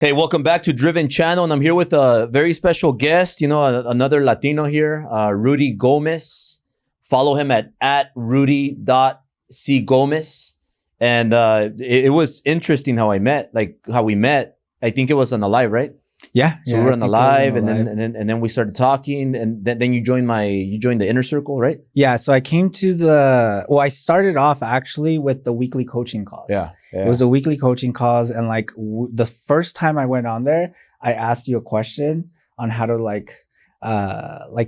Hey, welcome back to Driven Channel, and I'm here with a very special guest, another Latino here, Rudy Gomez. Follow him at rudy.cgomez. And it was interesting how we met. I think it was on the live, right? Yeah. So we were on the live, and then we started talking, and then you joined the inner circle, right? Yeah. So I came to I started off actually with the weekly coaching calls. Yeah. It was a weekly coaching calls, and the first time I went on there, I asked you a question on how to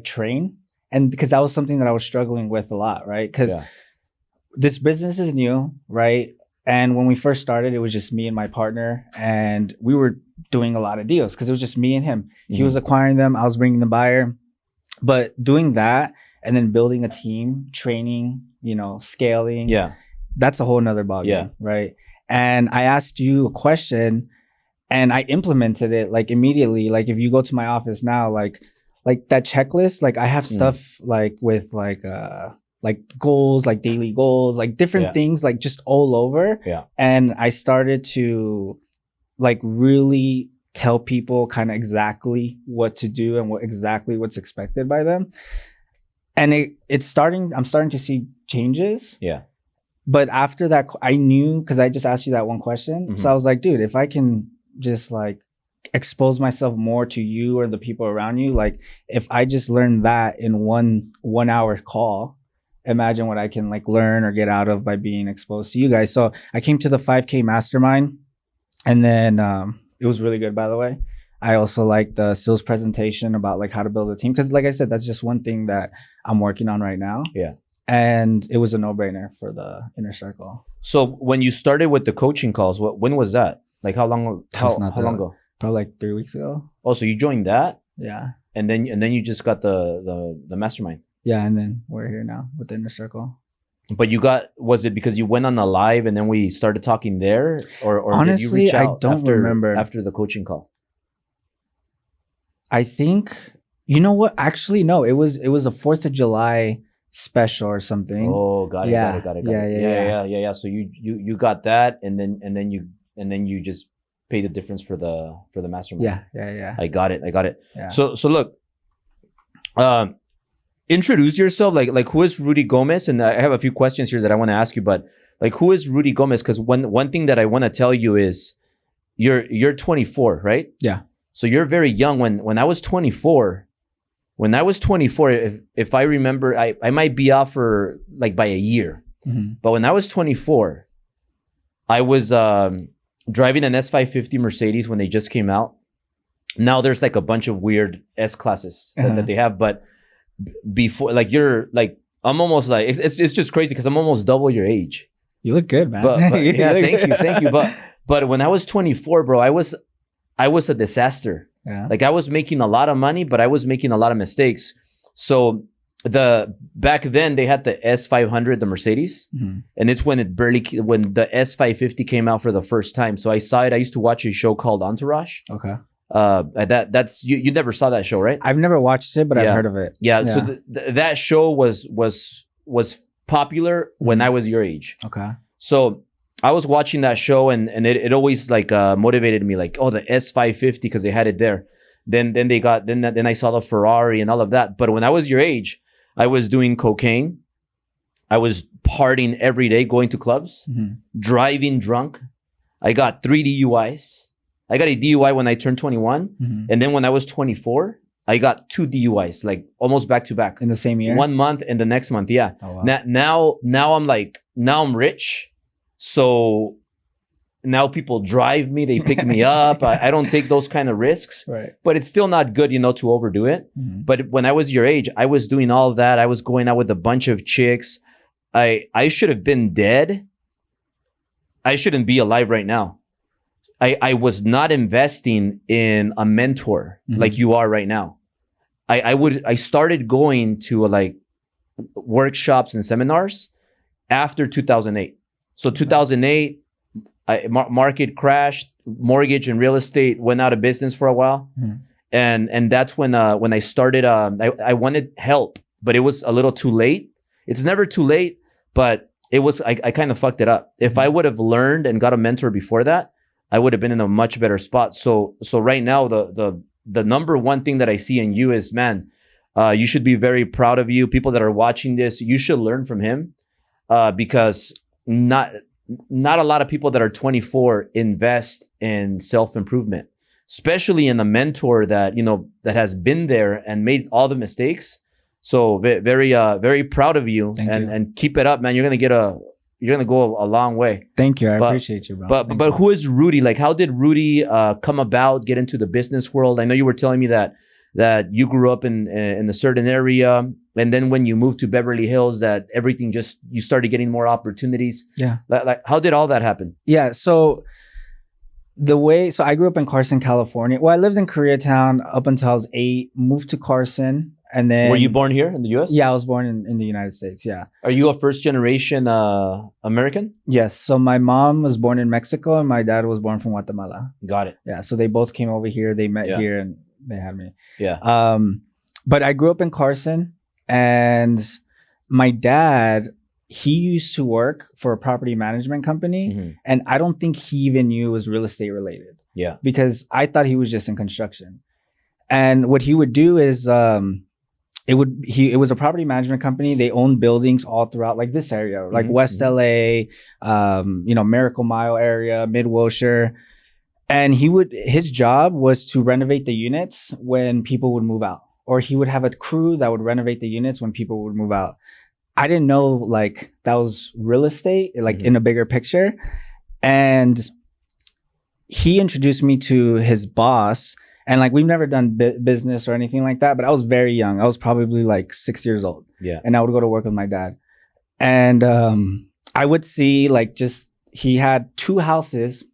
train, and because that was something that I was struggling with a lot, right? Because this business is new, right? And when we first started, it was just me and my partner, and we were doing a lot of deals because it was just me and him. Mm-hmm. He was acquiring them, I was bringing the buyer. But doing that and then building a team, training, scaling, that's a whole nother ballgame, right? And I asked you a question, and I implemented it immediately. If you go to my office now, like that checklist, I have stuff with goals, daily goals, different things, just all over. Yeah. And I started to really tell people kind of exactly what to do and what's expected by them. And I'm starting to see changes. Yeah. But after that, I knew, because I just asked you that one question. Mm-hmm. So I was like, dude, if I can just expose myself more to you or the people around you, if I just learn that in one hour call, imagine what I can learn or get out of by being exposed to you guys. So I came to the 5K mastermind, and then it was really good, by the way. I also liked the sales presentation about how to build a team, because like I said, that's just one thing that I'm working on right now. Yeah. And it was a no-brainer for the inner circle. So when you started with the coaching calls, when was that? How long? How long ago? Probably 3 weeks ago. Oh, so you joined that? Yeah. And then you just got the mastermind. Yeah, and then we're here now with the inner circle. But was it because you went on the live and then we started talking there, or honestly, did you reach out I don't remember after the coaching call? I think, you know what? Actually, no. It was a 4th of July special or something. Oh, got it. Yeah. So you got that, and then you just pay the difference for the mastermind. Yeah. I got it. Yeah. So look, introduce yourself. Who is Rudy Gomez? And I have a few questions here that I want to ask you. But who is Rudy Gomez? Because one thing that I want to tell you is you're 24, right? Yeah. So you're very young. When I was 24. When I was 24, if I remember, I might be off for by a year. Mm-hmm. But when I was 24, I was driving an S550 Mercedes when they just came out. Now there's a bunch of weird S classes that they have. But before, I'm almost it's just crazy because I'm almost double your age. You look good, man. But yeah, thank you. But when I was 24, bro, I was a disaster. Yeah. I was making a lot of money, but I was making a lot of mistakes. So back then they had the S500, the Mercedes, and it's when the S550 came out for the first time. So I saw it. I used to watch a show called Entourage. Okay. That's you never saw that show, right? I've never watched it, but I've heard of it. Yeah. So that show was popular when I was your age. Okay. So I was watching that show, and it always motivated me, the S550, because they had it there. Then I saw the Ferrari and all of that. But when I was your age, I was doing cocaine. I was partying every day, going to clubs, driving drunk. I got 3 DUIs. I got a DUI when I turned 21. And then when I was 24, I got 2 DUIs, almost back to back. In the same year? 1 month and the next month, yeah. Oh, wow. Now I'm rich. So now people drive me, they pick me up. I don't take those kind of risks, right? But it's still not good, to overdo it. But when I was your age, I was doing all that. I was going out with a bunch of chicks. I should have been dead. I shouldn't be alive right now. I was not investing in a mentor like you are right now. I started going to workshops and seminars after 2008. So 2008, market crashed, mortgage and real estate went out of business for a while. And that's when I started, I wanted help, but it was a little too late. It's never too late, but I kind of fucked it up. If I would have learned and got a mentor before that, I would have been in a much better spot. So right now, the number one thing that I see in you is, man, you should be very proud of you. People that are watching this, you should learn from him, because not a lot of people that are 24 invest in self-improvement, especially in a mentor that, you know, that has been there and made all the mistakes. So very proud of you. And keep it up, man. You're gonna go a long way. Thank you. I appreciate you, bro. But who is Rudy? Like, how did Rudy come about, get into the business world? I know you were telling me that you grew up in a certain area, and then when you moved to Beverly Hills, that everything you started getting more opportunities. Yeah. Like how did all that happen? Yeah. So I grew up in Carson, California. Well, I lived in Koreatown up until I was 8, moved to Carson. And then, were you born here in the U.S.? Yeah, I was born in the United States. Yeah. Are you a first generation American? Yes. So my mom was born in Mexico and my dad was born from Guatemala. Got it. Yeah. So they both came over here. They met here and they had me. Yeah. But I grew up in Carson, and my dad, he used to work for a property management company, and I don't think he even knew it was real estate related. Yeah. Because I thought he was just in construction. And what he would do is it was a property management company. They owned buildings all throughout like this area, like West LA, Miracle Mile area, Mid-Wilshire. And his job was to renovate the units when people would move out, or he would have a crew that would renovate the units when people would move out. I didn't know like that was real estate, like in a bigger picture. And he introduced me to his boss. And like, we've never done business or anything like that, but I was very young. I was probably like 6 years old. Yeah. And I would go to work with my dad. And I would see like he had 2 houses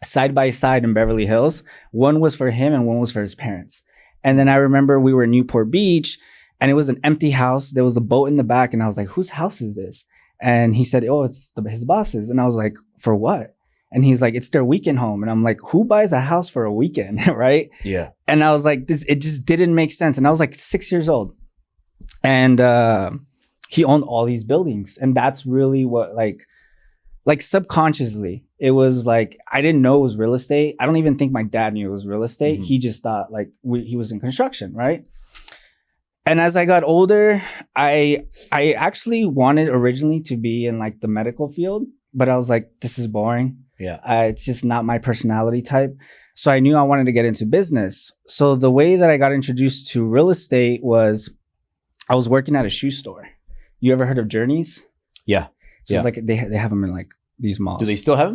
side by side in Beverly Hills. One was for him and one was for his parents. And then I remember we were in Newport Beach and it was an empty house. There was a boat in the back. And I was like, whose house is this? And he said, oh, it's his boss's. And I was like, for what? And he's like, it's their weekend home. And I'm like, who buys a house for a weekend? Right? Yeah. And I was like, it just didn't make sense. And I was like 6 years old. And he owned all these buildings. And that's really what like subconsciously, it was like, I didn't know it was real estate. I don't even think my dad knew it was real estate. He just thought like he was in construction, right? And as I got older, I actually wanted originally to be in like the medical field, but I was like, this is boring. Yeah. It's just not my personality type. So I knew I wanted to get into business. So the way that I got introduced to real estate was I was working at a shoe store. You ever heard of Journeys? Yeah. So it's like they have them in like these malls. Do they still have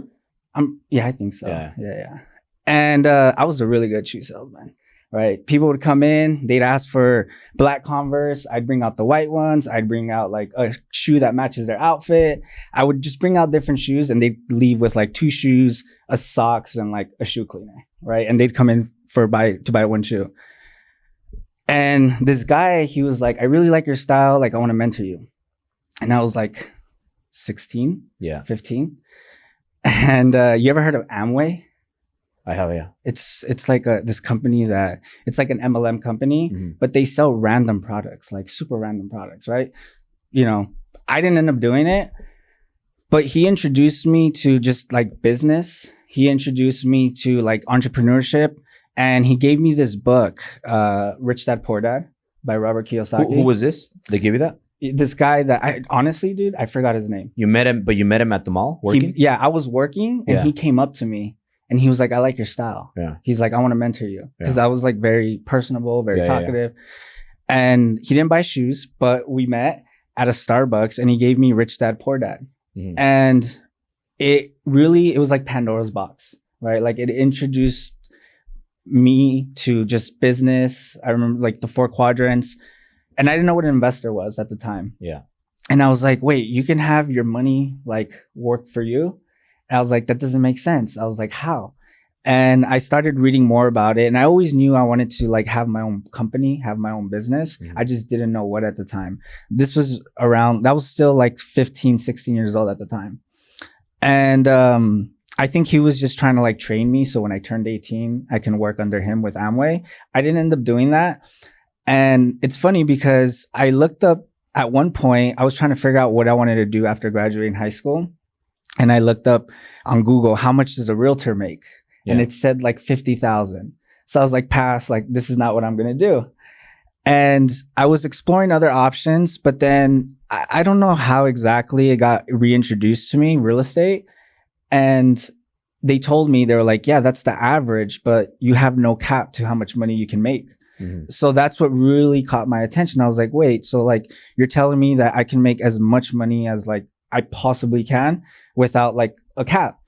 them? Yeah, I think so. Yeah. And I was a really good shoe salesman, right? People would come in, they'd ask for black Converse. I'd bring out the white ones. I'd bring out like a shoe that matches their outfit. I would just bring out different shoes and they'd leave with like 2 shoes, a socks, and like a shoe cleaner, right? And they'd come in to buy 1 shoe. And this guy, he was like, I really like your style. Like, I want to mentor you. And I was like 16, 15. And you ever heard of Amway? I have, yeah. It's like this company that it's like an MLM company, but they sell random products, like super random products, right? You know, I didn't end up doing it, but he introduced me to just like business. He introduced me to like entrepreneurship, and he gave me this book, Rich Dad Poor Dad by Robert Kiyosaki. Who was this? They gave you that? This guy that I honestly, dude, I forgot his name. You met him, but you met him at the mall working? I was working and he came up to me. And he was like, I like your style. Yeah. He's like, I want to mentor you. Because I was like very personable, very talkative. And he didn't buy shoes, but we met at a Starbucks and he gave me Rich Dad, Poor Dad. And it was like Pandora's box, right? Like it introduced me to just business. I remember like the 4 quadrants. And I didn't know what an investor was at the time. Yeah. And I was like, wait, you can have your money like work for you? I was like, that doesn't make sense. I was like, how? And I started reading more about it. And I always knew I wanted to like have my own company, have my own business. I just didn't know what at the time. That was still like 15, 16 years old at the time. And I think he was just trying to like train me. So when I turned 18, I can work under him with Amway. I didn't end up doing that. And it's funny because I looked up at one point, I was trying to figure out what I wanted to do after graduating high school. And I looked up on Google, how much does a realtor make? and it said like 50,000. So I was like, pass, like this is not what I'm going to do. And I was exploring other options, but then I don't know how exactly it got reintroduced to me, real estate. And they told me, they were like, yeah, that's the average, but you have no cap to how much money you can make. So that's what really caught my attention. I was like, wait, so like you're telling me that I can make as much money as like I possibly can without like a cap.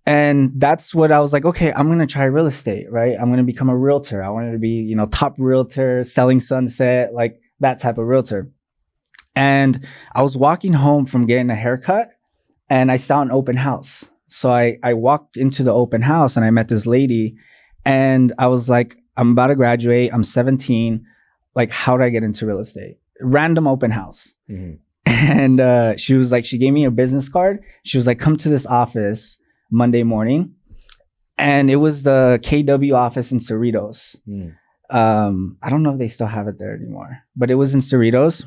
And that's what I was like, okay, I'm going to try real estate, right? I'm going to become a realtor. I wanted to be, you know, top realtor, selling sunset, like that type of realtor. And I was walking home from getting a haircut and I saw an open house. So I walked into the open house and I met this lady and I was like, I'm about to graduate. I'm 17. Like, how do I get into real estate? Random open house. And she was like, she gave me a business card. She was like, come to this office Monday morning. And it was the KW office in Cerritos. I don't know if they still have it there anymore, but it was in Cerritos.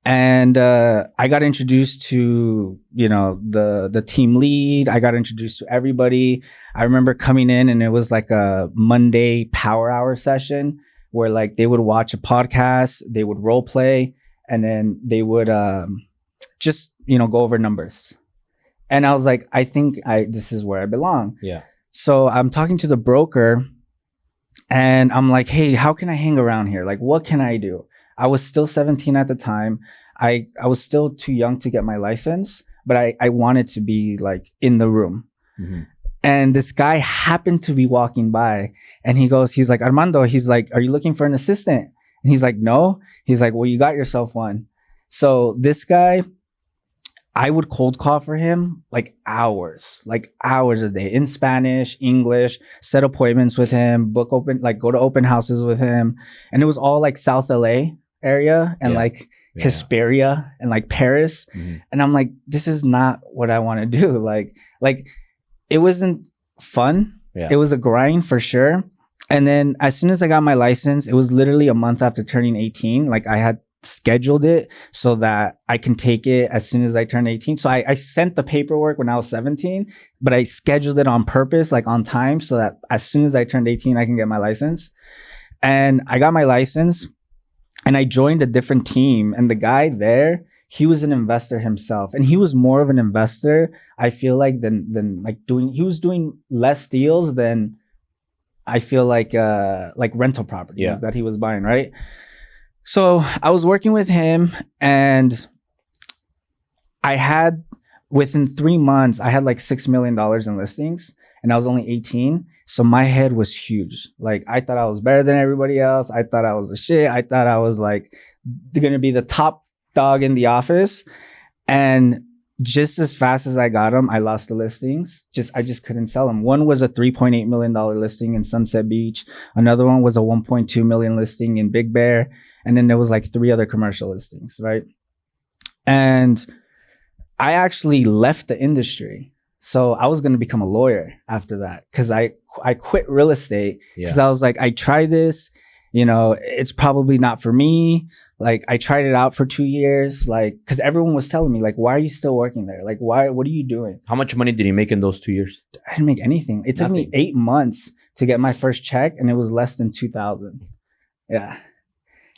And I got introduced to, you know, the team lead. I got introduced to everybody. I remember coming in and it was like a Monday power hour session where like they would watch a podcast, they would role play, and then they would just, you know, go over numbers. And I was like, I think this is where I belong. Yeah. So I'm talking to the broker and I'm like, hey, how can I hang around here? Like, what can I do? I was still 17 at the time. I was still too young to get my license, but I wanted to be like in the room. And this guy happened to be walking by and he's like, Armando, he's like, are you looking for an assistant? And he's like, no. He's like, well, you got yourself one. So this guy, I would cold call for him like hours a day in Spanish, English, set appointments with him, go to open houses with him. And it was all like South LA area and like Hesperia and like Paris. And I'm like, this is not what I want to do. Like it wasn't fun. It was a grind for sure. And then as soon as I got my license, it was literally a month after turning 18. Like I had scheduled it so that I can take it as soon as I turn 18. So I sent the paperwork when I was 17, but I scheduled it on purpose, like on time, so that as soon as I turned 18, I can get my license. And I got my license and I joined a different team. And the guy there, he was an investor himself. And he was more of an investor, I feel like, than like he was doing less deals than I feel like rental properties that he was buying, right? So I was working with him and within 3 months, I had like $6 million in listings and I was only 18. So my head was huge. Like I thought I was better than everybody else. I thought I was the shit. I thought I was like going to be the top dog in the office. And just as fast as I got them, I lost the listings. I just couldn't sell them. One was a $3.8 million listing in Sunset Beach. Another one was a $1.2 million listing in Big Bear. And then there was like 3 other commercial listings, right? And I actually left the industry. So I was going to become a lawyer after that because I quit real estate because I was like, I tried this, you know, it's probably not for me. Like I tried it out for 2 years, like, because everyone was telling me like, why are you still working there? Like, what are you doing? How much money did you make in those 2 years? I didn't make anything. It took me 8 months to get my first check and it was less than 2,000. Yeah.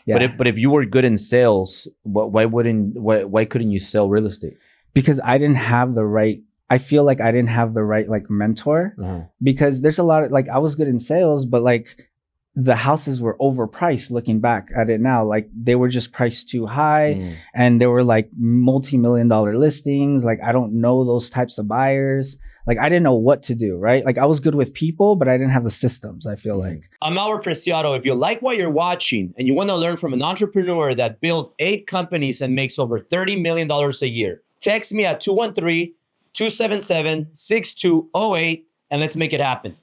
But if you were good in sales, why couldn't you sell real estate? Because I didn't have the right. I feel like I didn't have the right like mentor. Because there's a lot of like I was good in sales, but like the houses were overpriced. Looking back at it now, like they were just priced too high, and they were like multi-million-dollar listings. Like I don't know those types of buyers. Like I didn't know what to do, right? Like I was good with people, but I didn't have the systems, I feel like. I'm Albert Preciado. If you like what you're watching and you want to learn from an entrepreneur that built 8 companies and makes over $30 million a year, text me at 213-277-6208 and let's make it happen.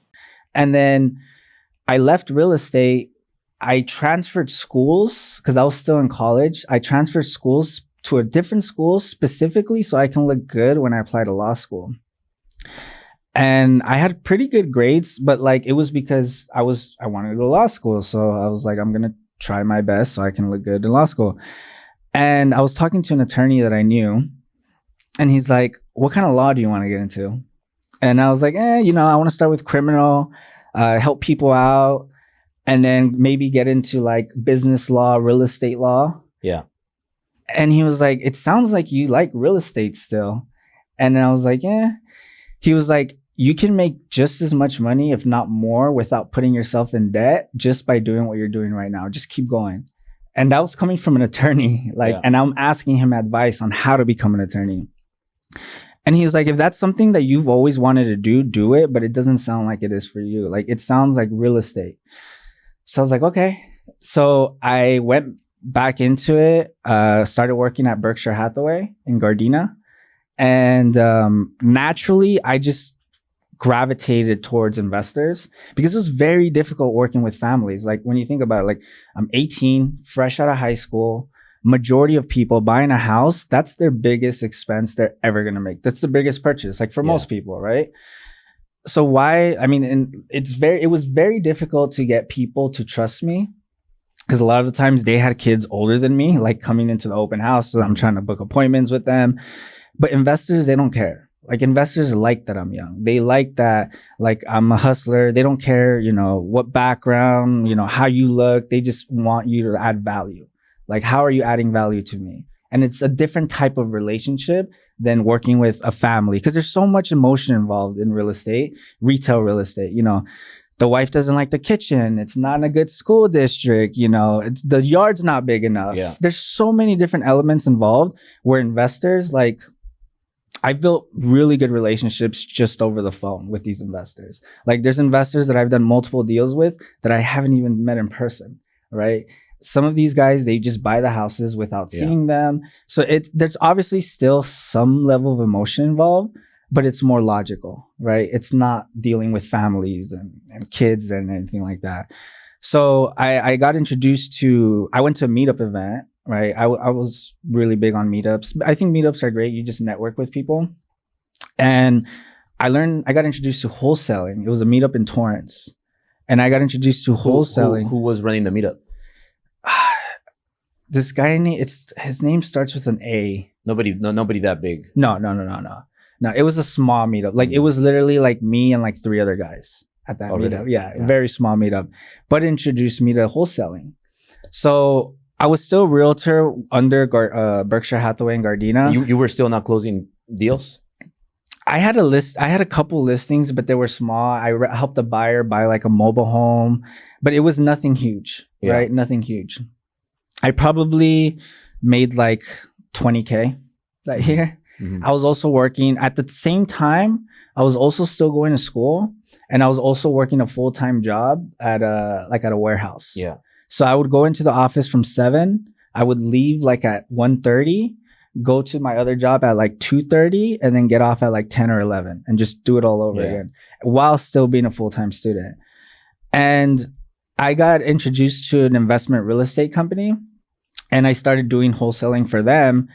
And then I left real estate. I transferred schools because I was still in college. I transferred schools to a different school specifically so I can look good when I apply to law school. And I had pretty good grades, but like it was because I wanted to go to law school. So I was like, I'm going to try my best so I can look good in law school. And I was talking to an attorney that I knew and he's like, what kind of law do you want to get into? And I was like, you know, I want to start with criminal, help people out, and then maybe get into like business law, real estate law. Yeah. And he was like, it sounds like you like real estate still. And I was like, yeah. He was like, you can make just as much money, if not more, without putting yourself in debt just by doing what you're doing right now. Just keep going. And that was coming from an attorney. And I'm asking him advice on how to become an attorney. And he was like, if that's something that you've always wanted to do, do it. But it doesn't sound like it is for you. Like, it sounds like real estate. So I was like, okay. So I went back into it, started working at Berkshire Hathaway in Gardena. And naturally, I just gravitated towards investors because it was very difficult working with families. Like, when you think about it, like, I'm 18, fresh out of high school. Majority of people buying a house, that's their biggest expense they're ever going to make. That's the biggest purchase, like for most people, right? So it was very difficult to get people to trust me because a lot of the times they had kids older than me, like coming into the open house. So I'm trying to book appointments with them. But investors, they don't care. Like, investors like that I'm young. They like that, like, I'm a hustler. They don't care, you know, what background, you know, how you look. They just want you to add value. Like, how are you adding value to me? And it's a different type of relationship than working with a family because there's so much emotion involved in real estate, retail real estate. You know, the wife doesn't like the kitchen. It's not in a good school district. You know, the yard's not big enough. Yeah. There's so many different elements involved where investors, like, I've built really good relationships just over the phone with these investors. Like, there's investors that I've done multiple deals with that I haven't even met in person, right? Some of these guys, they just buy the houses without seeing them. So there's obviously still some level of emotion involved, but it's more logical, right? It's not dealing with families and kids and anything like that. So I got introduced to, I went to a meetup event, right? I was really big on meetups. I think meetups are great. You just network with people. And I got introduced to wholesaling. It was a meetup in Torrance. And I got introduced to wholesaling. Who was running the meetup? This guy, his name starts with an A. Nobody that big. No. It was a small meetup. Like, it was literally like me and like 3 other guys at that meetup. Really? Yeah, very small meetup. But introduced me to wholesaling. So I was still realtor under Berkshire Hathaway and Gardena. You were still not closing deals? I had a couple listings, but they were small. I helped a buyer buy like a mobile home, but it was nothing huge, right? Nothing huge. I probably made like 20K that year. Mm-hmm. I was also working at the same time. I was also still going to school, and I was also working a full-time job at a warehouse. Yeah. So I would go into the office from 7. I would leave like at 1:30, go to my other job at like 2:30, and then get off at like 10 or 11 and just do it all over again while still being a full-time student. And I got introduced to an investment real estate company, and I started doing wholesaling for them.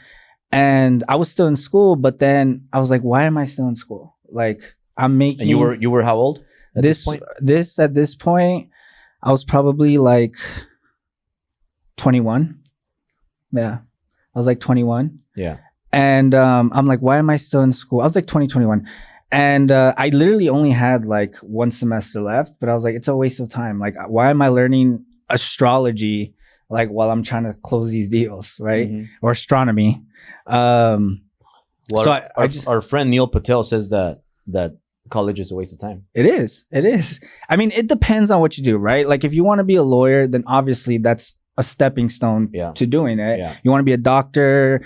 And I was still in school, but then I was like, why am I still in school? Like, I'm making... And you were how old at this point? At this point, I was probably like 21. Yeah. I was like 21. Yeah. And I'm like, why am I still in school? I was like 21. And I literally only had like 1 semester left, but I was like, it's a waste of time. Like, why am I learning astrology like while I'm trying to close these deals, right? Mm-hmm. Or astronomy. Well, so our friend Neil Patel says that college is a waste of time. It is. I mean, it depends on what you do, right? Like, if you want to be a lawyer, then obviously that's a stepping stone to doing it. Yeah. You want to be a doctor,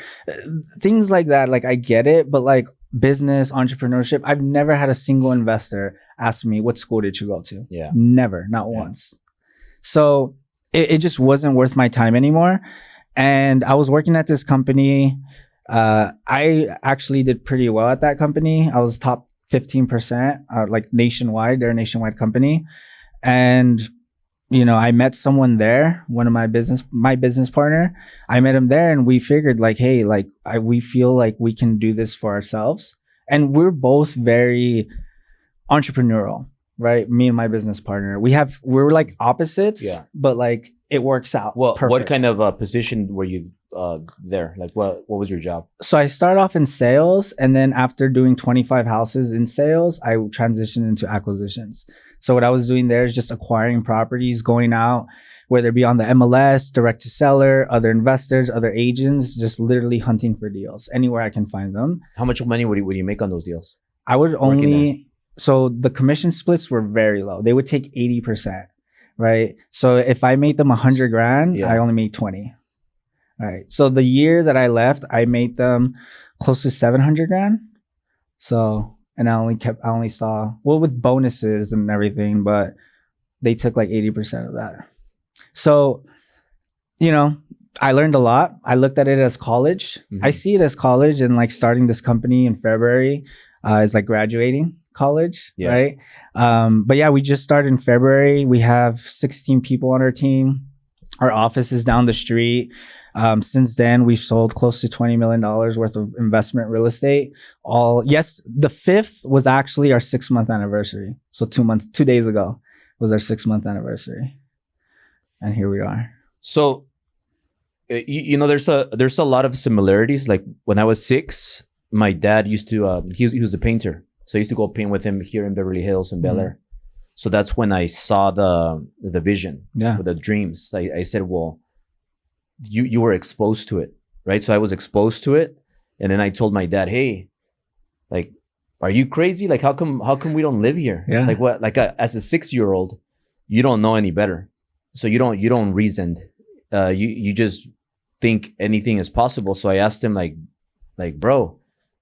things like that. Like, I get it, but like business, entrepreneurship, I've never had a single investor ask me, what school did you go to? Yeah. Never, not once. So it just wasn't worth my time anymore. And I was working at this company. I actually did pretty well at that company. I was top 15%, like nationwide. They're a nationwide company. And, you know, I met someone there, my business partner. I met him there, and we figured like, hey, like we feel like we can do this for ourselves. And we're both very entrepreneurial, right? Me and my business partner. We're like opposites, but like it works out. Well, perfect. What kind of position were you there? Like what was your job? So I started off in sales, and then after doing 25 houses in sales, I transitioned into acquisitions. So what I was doing there is just acquiring properties, going out, whether it be on the MLS, direct to seller, other investors, other agents, just literally hunting for deals anywhere I can find them. How much money would you make on those deals? I would only, so the commission splits were very low. They would take 80%, right? So if I made them 100 grand, I only made 20. All right. So the year that I left, I made them close to 700 grand. So, and I only saw, well, with bonuses and everything, but they took like 80% of that. So, you know, I learned a lot. I looked at it as college. I see it as college, and like starting this company in February is like graduating college, right? But yeah, we just started in February. We have 16 people on our team. Our office is down the street. Since then, we've sold close to $20 million worth of investment real estate. The 5th was actually our 6-month anniversary. So 2 days ago was our 6-month anniversary. And here we are. So, you know, there's a lot of similarities. Like when I was 6, my dad used to, he was a painter. So I used to go paint with him here in Beverly Hills and Bel Air. So that's when I saw the vision, the dreams. I said, well, you were exposed to it, right? So I was exposed to it. And then I told my dad, hey, like, are you crazy? Like, how come we don't live here? Yeah. Like what, like as a 6-year-old, you don't know any better. So you don't reason. You just think anything is possible. So I asked him like, bro,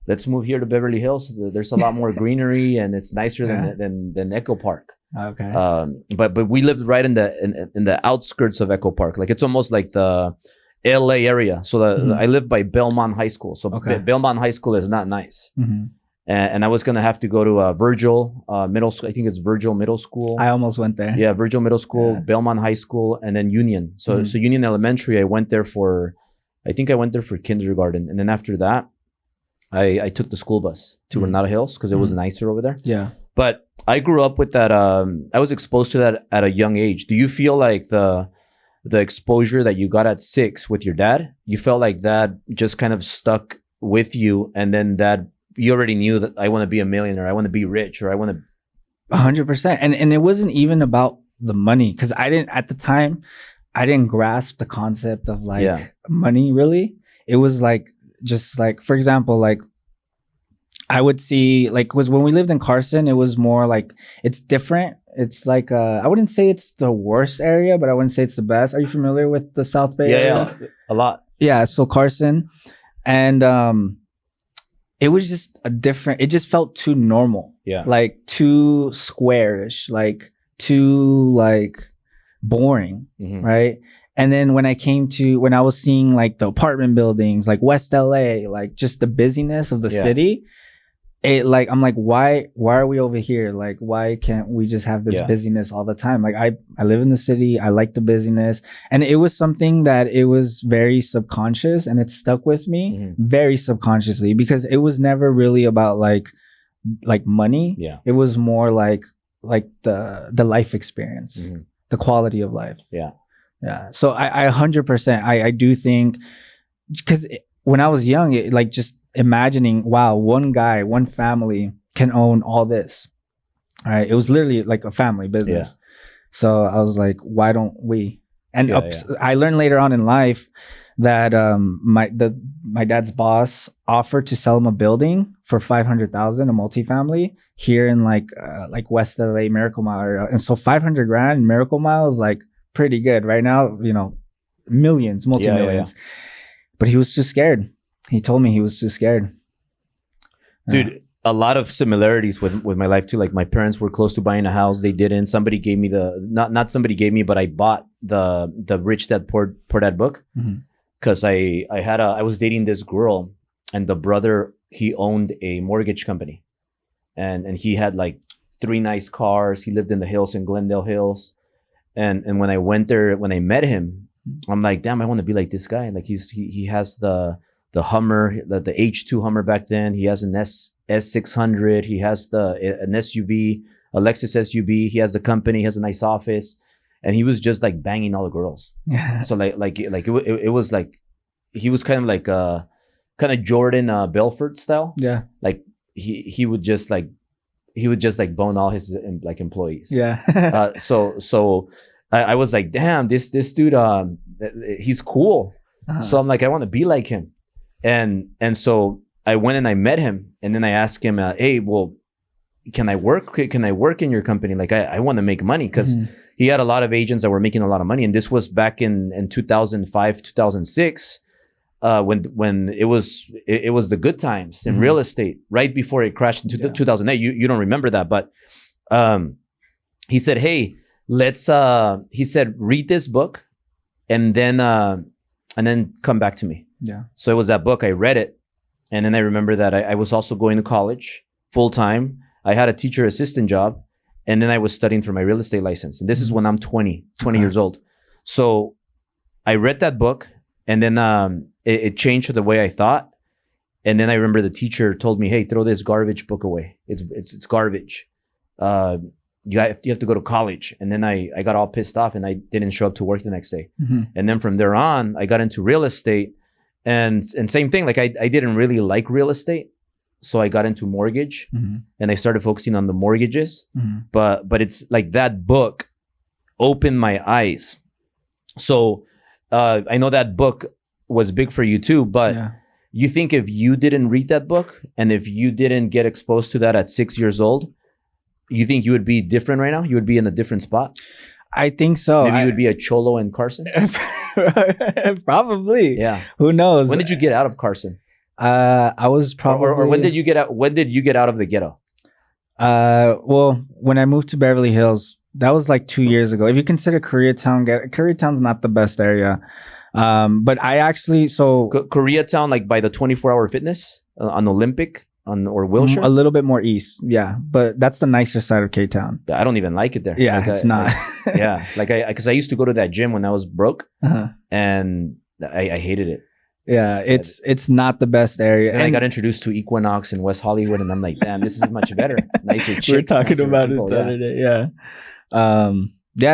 let's move here to Beverly Hills. There's a lot more greenery and it's nicer than Echo Park. Okay. But we lived right in the outskirts of Echo Park. Like it's almost like the LA area. So I live by Belmont High School. So Belmont High School is not nice. And I was gonna have to go to Virgil Middle School. I think it's Virgil Middle School. I almost went there. Yeah, Virgil Middle School, Belmont High School, and then Union. So Union Elementary, I went there for kindergarten, and then after that, I took the school bus to Renata Hills because it was nicer over there. Yeah. But I grew up with that. I was exposed to that at a young age. Do you feel like the exposure that you got at 6 with your dad, you felt like that just kind of stuck with you, and then that you already knew that I want to be a millionaire, I want to be rich, or I want to 100%. And it wasn't even about the money, because at the time I didn't grasp the concept of like money really. It was like, just like, for example, like I would see, like, was when we lived in Carson, it was more like, it's different. It's like, I wouldn't say it's the worst area, but I wouldn't say it's the best. Are you familiar with the South Bay area? Yeah, a lot. Yeah, so Carson. And it was just it just felt too normal. Yeah. Like too squarish, like too like boring, right? And then when I was seeing like the apartment buildings, like West LA, like just the busyness of the city, I'm like, why are we over here? Like, why can't we just have this busyness all the time? Like I live in the city. I like the busyness. And it was something that it was very subconscious, and it stuck with me very subconsciously, because it was never really about like money. Yeah. It was more like the life experience, the quality of life. Yeah. Yeah. So I 100%, I do think, because when I was young, like just imagining, wow, one guy, one family can own all this. All right. It was literally like a family business. Yeah. So I was like, why don't we? And I learned later on in life that my dad's boss offered to sell him a building for $500,000, a multifamily here in like West LA, Miracle Mile area. And so 500 grand in Miracle Mile is like pretty good right now, you know, millions, multi-millions. Yeah. But he was too scared. He told me he was too scared. Dude, a lot of similarities with my life too. Like my parents were close to buying a house. They didn't. Somebody gave me not somebody gave me, but I bought the Rich Dad Poor Dad book. Because I was dating this girl, and the brother, he owned a mortgage company, and he had like 3 nice cars. He lived in the hills, in Glendale Hills. And when I went there, when I met him, I'm like, damn, I want to be like this guy. Like he has the Hummer, the H2 Hummer back then. He has an S600. He has an SUV, a Lexus SUV. He has a company. He has a nice office, and he was just like banging all the girls. Yeah. So like it was like he was kind of like kind of Jordan Belfort style. Yeah. Like he would just like bone all his like employees. Yeah. So I was like, damn, this dude, he's cool. So I'm like, I want to be like him. And so I went and I met him, and then I asked him, hey, well, can I work in your company? Like I want to make money, because he had a lot of agents that were making a lot of money. And this was back in 2005, 2006, when it was the good times in real estate, right before it crashed in 2008. You don't remember that, but he said, hey, he said, read this book and then come back to me. Yeah. So it was that book. I read it. And then I remember that I was also going to college full time. I had a teacher assistant job, and then I was studying for my real estate license. And this is when I'm 20 years old. So I read that book, and then it changed the way I thought. And then I remember the teacher told me, hey, throw this garbage book away. It's garbage. You have to go to college. And then I got all pissed off, and I didn't show up to work the next day. And then from there on, I got into real estate, and same thing. Like I didn't really like real estate. So I got into mortgage, and I started focusing on the mortgages. But it's like that book opened my eyes. So I know that book was big for you too, but you think if you didn't read that book, and if you didn't get exposed to that at 6 years old, you think you would be different right now? You would be in a different spot? I think so. Maybe you would be a cholo in Carson? Probably. Yeah. Who knows? When did you get out of Carson? I was probably... Or when did you get out? When did you get out of the ghetto? Well, when I moved to Beverly Hills, that was like 2 years ago. If you consider Koreatown's not the best area. But I actually, Koreatown, like by the 24-hour fitness on Olympic or Wilshire? A little bit more east. Yeah. But that's the nicer side of K-Town. I don't even like it there. Yeah, it's not. Yeah. Like because I used to go to that gym when I was broke, and I hated it. Yeah, it's not the best area. And I got introduced to Equinox in West Hollywood, and I'm like, damn, this is much better. Nicer chicks. We were talking about people, it the other day. Yeah.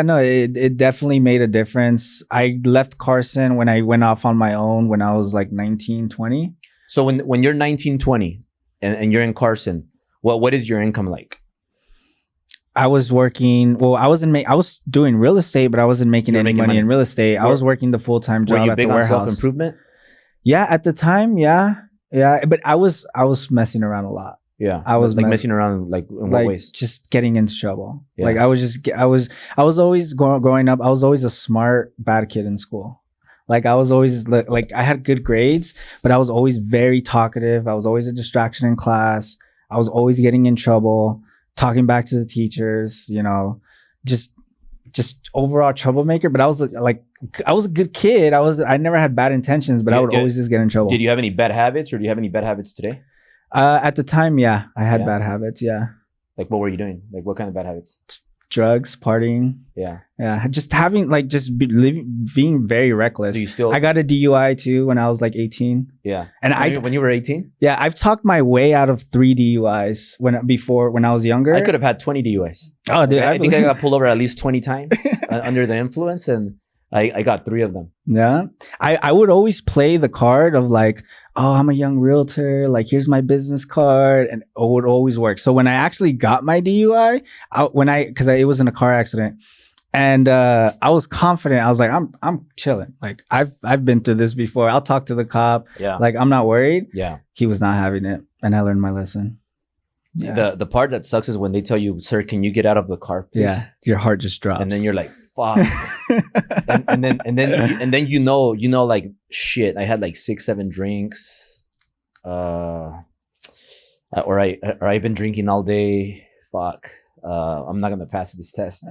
No, it definitely made a difference. I left Carson when I went off on my own when I was like 19, 20. So when you're 19, 20 and you're in Carson, what is your income like? I was working. Well, I was doing real estate, but I wasn't making any money in real estate. I was working the full-time job at the warehouse. Were you big on self-improvement? Yeah, at the time, yeah. But I was messing around a lot. Yeah, I was like messing around, like in what ways? Just getting into trouble. Yeah. Like I was always growing up. I was always a smart bad kid in school. Like I was always like I had good grades, but I was always very talkative. I was always a distraction in class. I was always getting in trouble, talking back to the teachers. You know, just overall troublemaker. But I was a good kid. I never had bad intentions, but I would always just get in trouble. Did you have any bad habits, or do you have any bad habits today? At the time, yeah, I had bad habits. Yeah. Like what were you doing? Like what kind of bad habits? Drugs, partying. Yeah. Just having being very reckless. Do you still? I got a DUI too when I was like 18. Yeah. And when you were 18? Yeah, I've talked my way out of 3 DUIs when I was younger. I could have had 20 DUIs. Oh, dude, I think I got pulled over at least 20 times under the influence, and I got 3 of them. Yeah. I would always play the card of like, oh, I'm a young realtor. Like, here's my business card. And it would always work. So when I actually got my DUI, because it was in a car accident, and I was confident. I was like, I'm chilling. Like, I've been through this before. I'll talk to the cop. Yeah. Like, I'm not worried. Yeah. He was not having it. And I learned my lesson. Yeah. The part that sucks is when they tell you, sir, can you get out of the car, please? Yeah. Your heart just drops. And then you're like, fuck. and then you know, like, shit, I had like 6-7 drinks. Or I've been drinking all day. Fuck. I'm not gonna pass this test.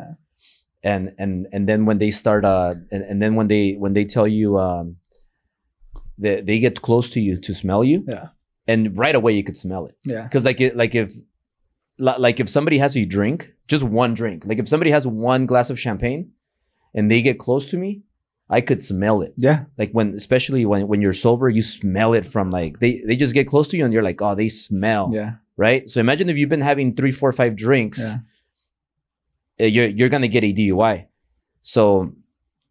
And then when they start and then when they tell you they get close to you to smell you. Yeah. And right away you could smell it. Yeah. Because if somebody has a drink, just one drink, like if somebody has 1 glass of champagne and they get close to me, I could smell it. Yeah. Like especially when you're sober, you smell it from like, they just get close to you and you're like, oh, they smell. Yeah. Right. So imagine if you've been having 3, 4, 5 drinks, you're going to get a DUI. So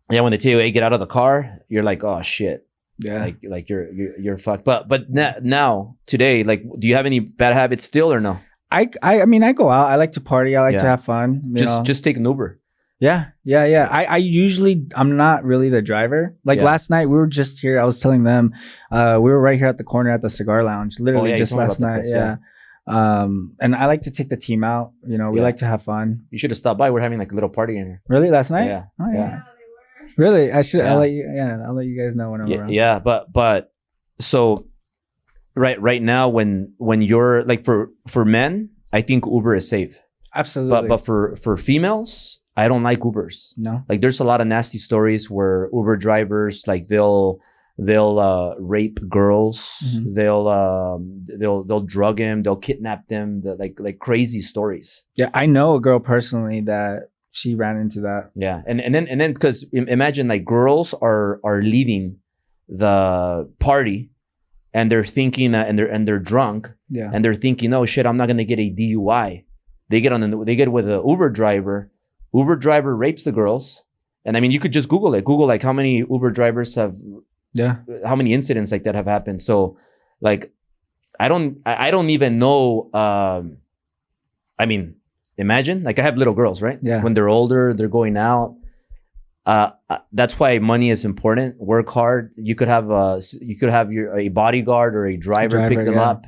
yeah, when they tell you, hey, get out of the car, you're like, oh shit. Yeah. Like you're fucked. But now today, like, do you have any bad habits still or no? I mean, I go out. I like to party. I like to have fun. Just take an Uber. Yeah. I usually, I'm not really the driver. Like last night, we were just here. I was telling them, we were right here at the corner at the cigar lounge, literally just last night. And I like to take the team out. We like to have fun. You should have stopped by. We're having like a little party in here. Really, last night? Yeah. Oh, yeah. Really, I should. I'll let you guys know when I'm around. Yeah, but so right now when you're like for men, I think Uber is safe. Absolutely. But for females, I don't like Ubers. No. Like there's a lot of nasty stories where Uber drivers, like they'll rape girls. Mm-hmm. They'll drug them. They'll kidnap them. Like crazy stories. Yeah, I know a girl personally that she ran into that. Yeah, and then because imagine like girls are leaving the party, and they're thinking and they're drunk. Yeah, and they're thinking, oh shit, I'm not gonna get a DUI. They get with an Uber driver. Uber driver rapes the girls, and I mean you could just Google it. Google like how many Uber drivers have. Yeah. How many incidents like that have happened? So, like, I don't even know. I mean, imagine like I have little girls, right? Yeah. When they're older, they're going out. That's why money is important. Work hard. You could have a bodyguard or a driver pick them up,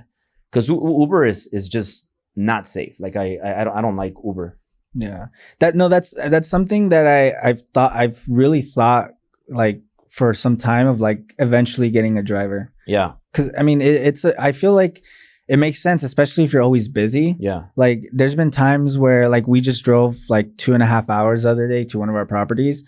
because Uber is just not safe. Like I don't like Uber. Yeah. That's something that I've really thought like for some time of like eventually getting a driver. Yeah. Because I mean I feel like it makes sense, especially if you're always busy. Yeah. Like there's been times where like we just drove like 2.5 hours the other day to one of our properties,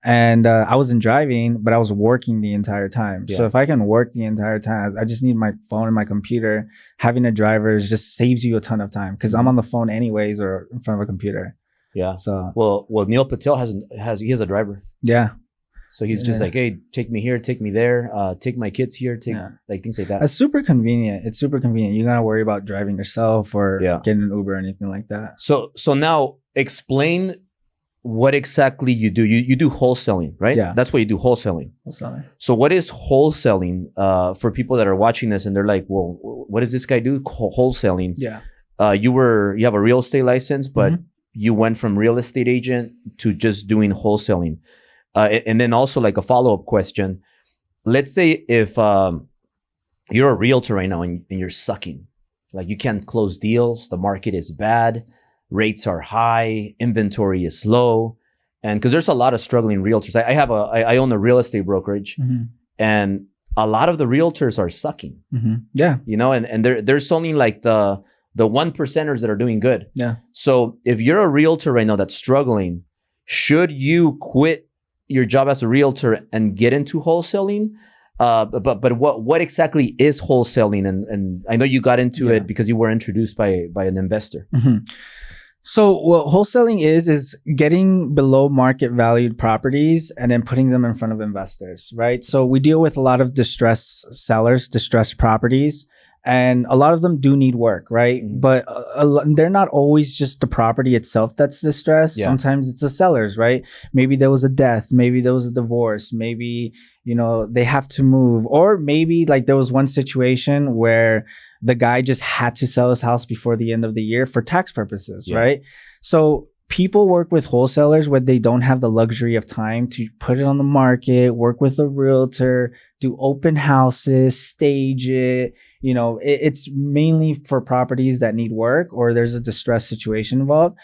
and I wasn't driving, but I was working the entire time. Yeah. So if I can work the entire time, I just need my phone and my computer. Having a driver just saves you a ton of time, because I'm on the phone anyways or in front of a computer. Yeah. So well Neil Patel has a driver. Yeah. So he's just like, hey, take me here, take me there, take my kids here, like things like that. It's super convenient. It's super convenient. You don't gotta worry about driving yourself or getting an Uber or anything like that. So now explain what exactly you do. You do wholesaling, right? Yeah. That's what you do, wholesaling. So what is wholesaling for people that are watching this and they're like, well, what does this guy do? Wholesaling. Yeah. You have a real estate license, but you went from real estate agent to just doing wholesaling. And then also like a follow-up question. Let's say if you're a realtor right now and you're sucking, like you can't close deals, the market is bad, rates are high, inventory is low, and because there's a lot of struggling realtors. I own a real estate brokerage, and a lot of the realtors are sucking. Yeah, and there's only like the 1%ers that are doing good. Yeah. So if you're a realtor right now that's struggling, should you quit your job as a realtor and get into wholesaling? But what exactly is wholesaling? And I know you got into it because you were introduced by an investor. So what wholesaling is getting below market valued properties and then putting them in front of investors, right? So we deal with a lot of distressed sellers, distressed properties. And a lot of them do need work, right? But they're not always just the property itself that's distressed. Yeah. Sometimes it's the sellers, right? Maybe there was a death. Maybe there was a divorce. Maybe, they have to move. Or maybe like there was one situation where the guy just had to sell his house before the end of the year for tax purposes, right? So people work with wholesalers where they don't have the luxury of time to put it on the market, work with a realtor, do open houses, stage it. It's mainly for properties that need work or there's a distressed situation involved.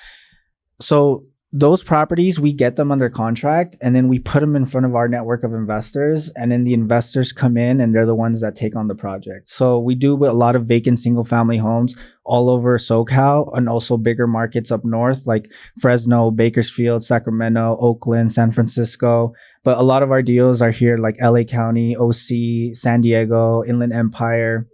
So those properties, we get them under contract and then we put them in front of our network of investors, and then the investors come in and they're the ones that take on the project. So we do a lot of vacant single family homes all over SoCal and also bigger markets up north like Fresno, Bakersfield, Sacramento, Oakland, San Francisco. But a lot of our deals are here like LA County, OC, San Diego, Inland Empire,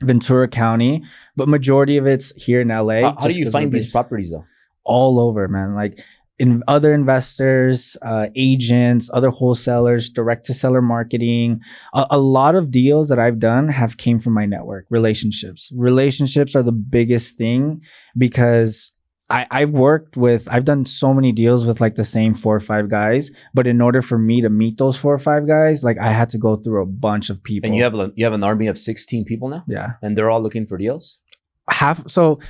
Ventura County, but majority of it's here in LA. How do you find these properties though? All over, man. Like in other investors, agents, other wholesalers, direct to seller marketing. A lot of deals that I've done have came from my network. Relationships are the biggest thing, because I've done so many deals with like the same 4 or 5 guys, but in order for me to meet those 4 or 5 guys, like I had to go through a bunch of people. And you have an army of 16 people now? Yeah. And they're all looking for deals? So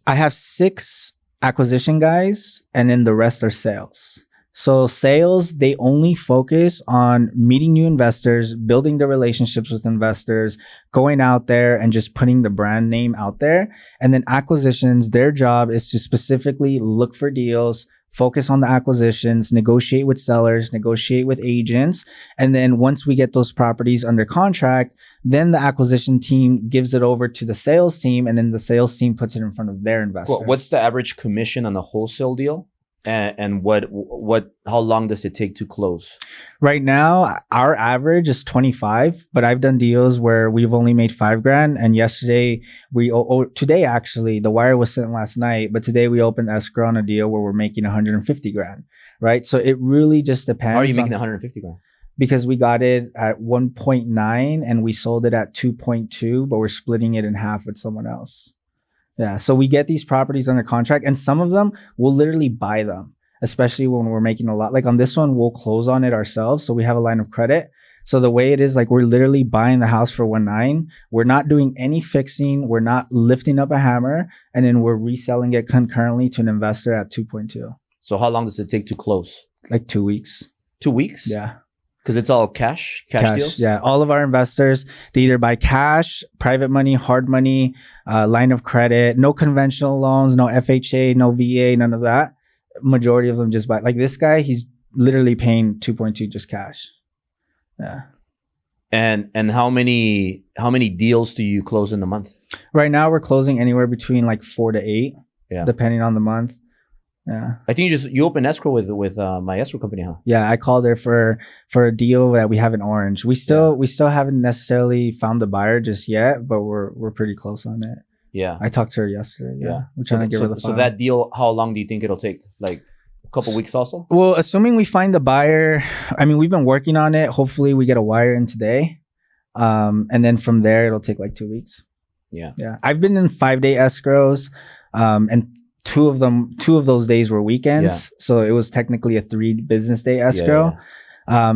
I have 6 acquisition guys, and then the rest are sales. So sales, they only focus on meeting new investors, building the relationships with investors, going out there and just putting the brand name out there. And then acquisitions, their job is to specifically look for deals, focus on the acquisitions, negotiate with sellers, negotiate with agents. And then once we get those properties under contract, then the acquisition team gives it over to the sales team, and then the sales team puts it in front of their investors. Well, what's the average commission on a wholesale deal? And how long does it take to close? Right now, our average is 25, but I've done deals where we've only made $5,000. And yesterday, today actually, the wire was sent last night, but today we opened escrow on a deal where we're making 150 grand, right? So it really just depends. How are you making 150 grand? Because we got it at 1.9 and we sold it at 2.2, but we're splitting it in half with someone else. Yeah, so we get these properties under contract, and some of them we'll literally buy them, especially when we're making a lot. Like on this one, we'll close on it ourselves, so we have a line of credit. So the way it is, like we're literally buying the house for 1.9. We're not doing any fixing. We're not lifting up a hammer, and then we're reselling it concurrently to an investor at 2.2. So how long does it take to close? Like 2 weeks. 2 weeks? Yeah. Because it's all cash deals? Yeah, all of our investors, they either buy cash, private money, hard money, line of credit, no conventional loans, no FHA, no VA, none of that. Majority of them just buy. Like this guy, he's literally paying 2.2 just cash. Yeah. And how many deals do you close in a month? Right now, we're closing anywhere between like 4 to 8, depending on the month. Yeah, I think you opened escrow with my escrow company, huh? Yeah, I called her for a deal that we have in Orange. We still haven't necessarily found the buyer just yet, but we're pretty close on it. Yeah, I talked to her yesterday. Yeah, we're trying to give her the file. So that deal, how long do you think it'll take? Like a couple weeks, also? Well, assuming we find the buyer, I mean, we've been working on it. Hopefully, we get a wire in today, and then from there, it'll take like 2 weeks. Yeah, I've been in 5-day escrows, and two of those days were weekends, so it was technically a 3 business day escrow.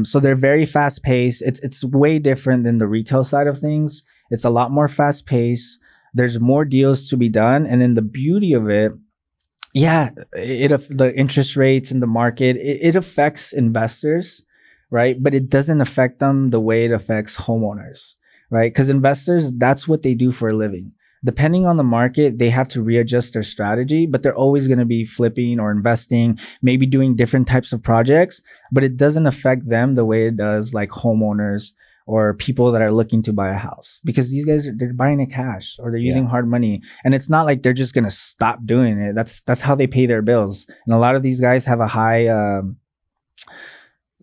So they're very fast paced. It's way different than the retail side of things. It's a lot more fast paced. There's more deals to be done, and then the beauty of it, the interest rates in the market, it affects investors, right? But it doesn't affect them the way it affects homeowners, right? Because investors, that's what they do for a living. Depending on the market, they have to readjust their strategy, but they're always going to be flipping or investing, maybe doing different types of projects, but it doesn't affect them the way it does like homeowners or people that are looking to buy a house, because these guys, they're buying it cash or they're using hard money. And it's not like they're just going to stop doing it. That's how they pay their bills. And a lot of these guys have a high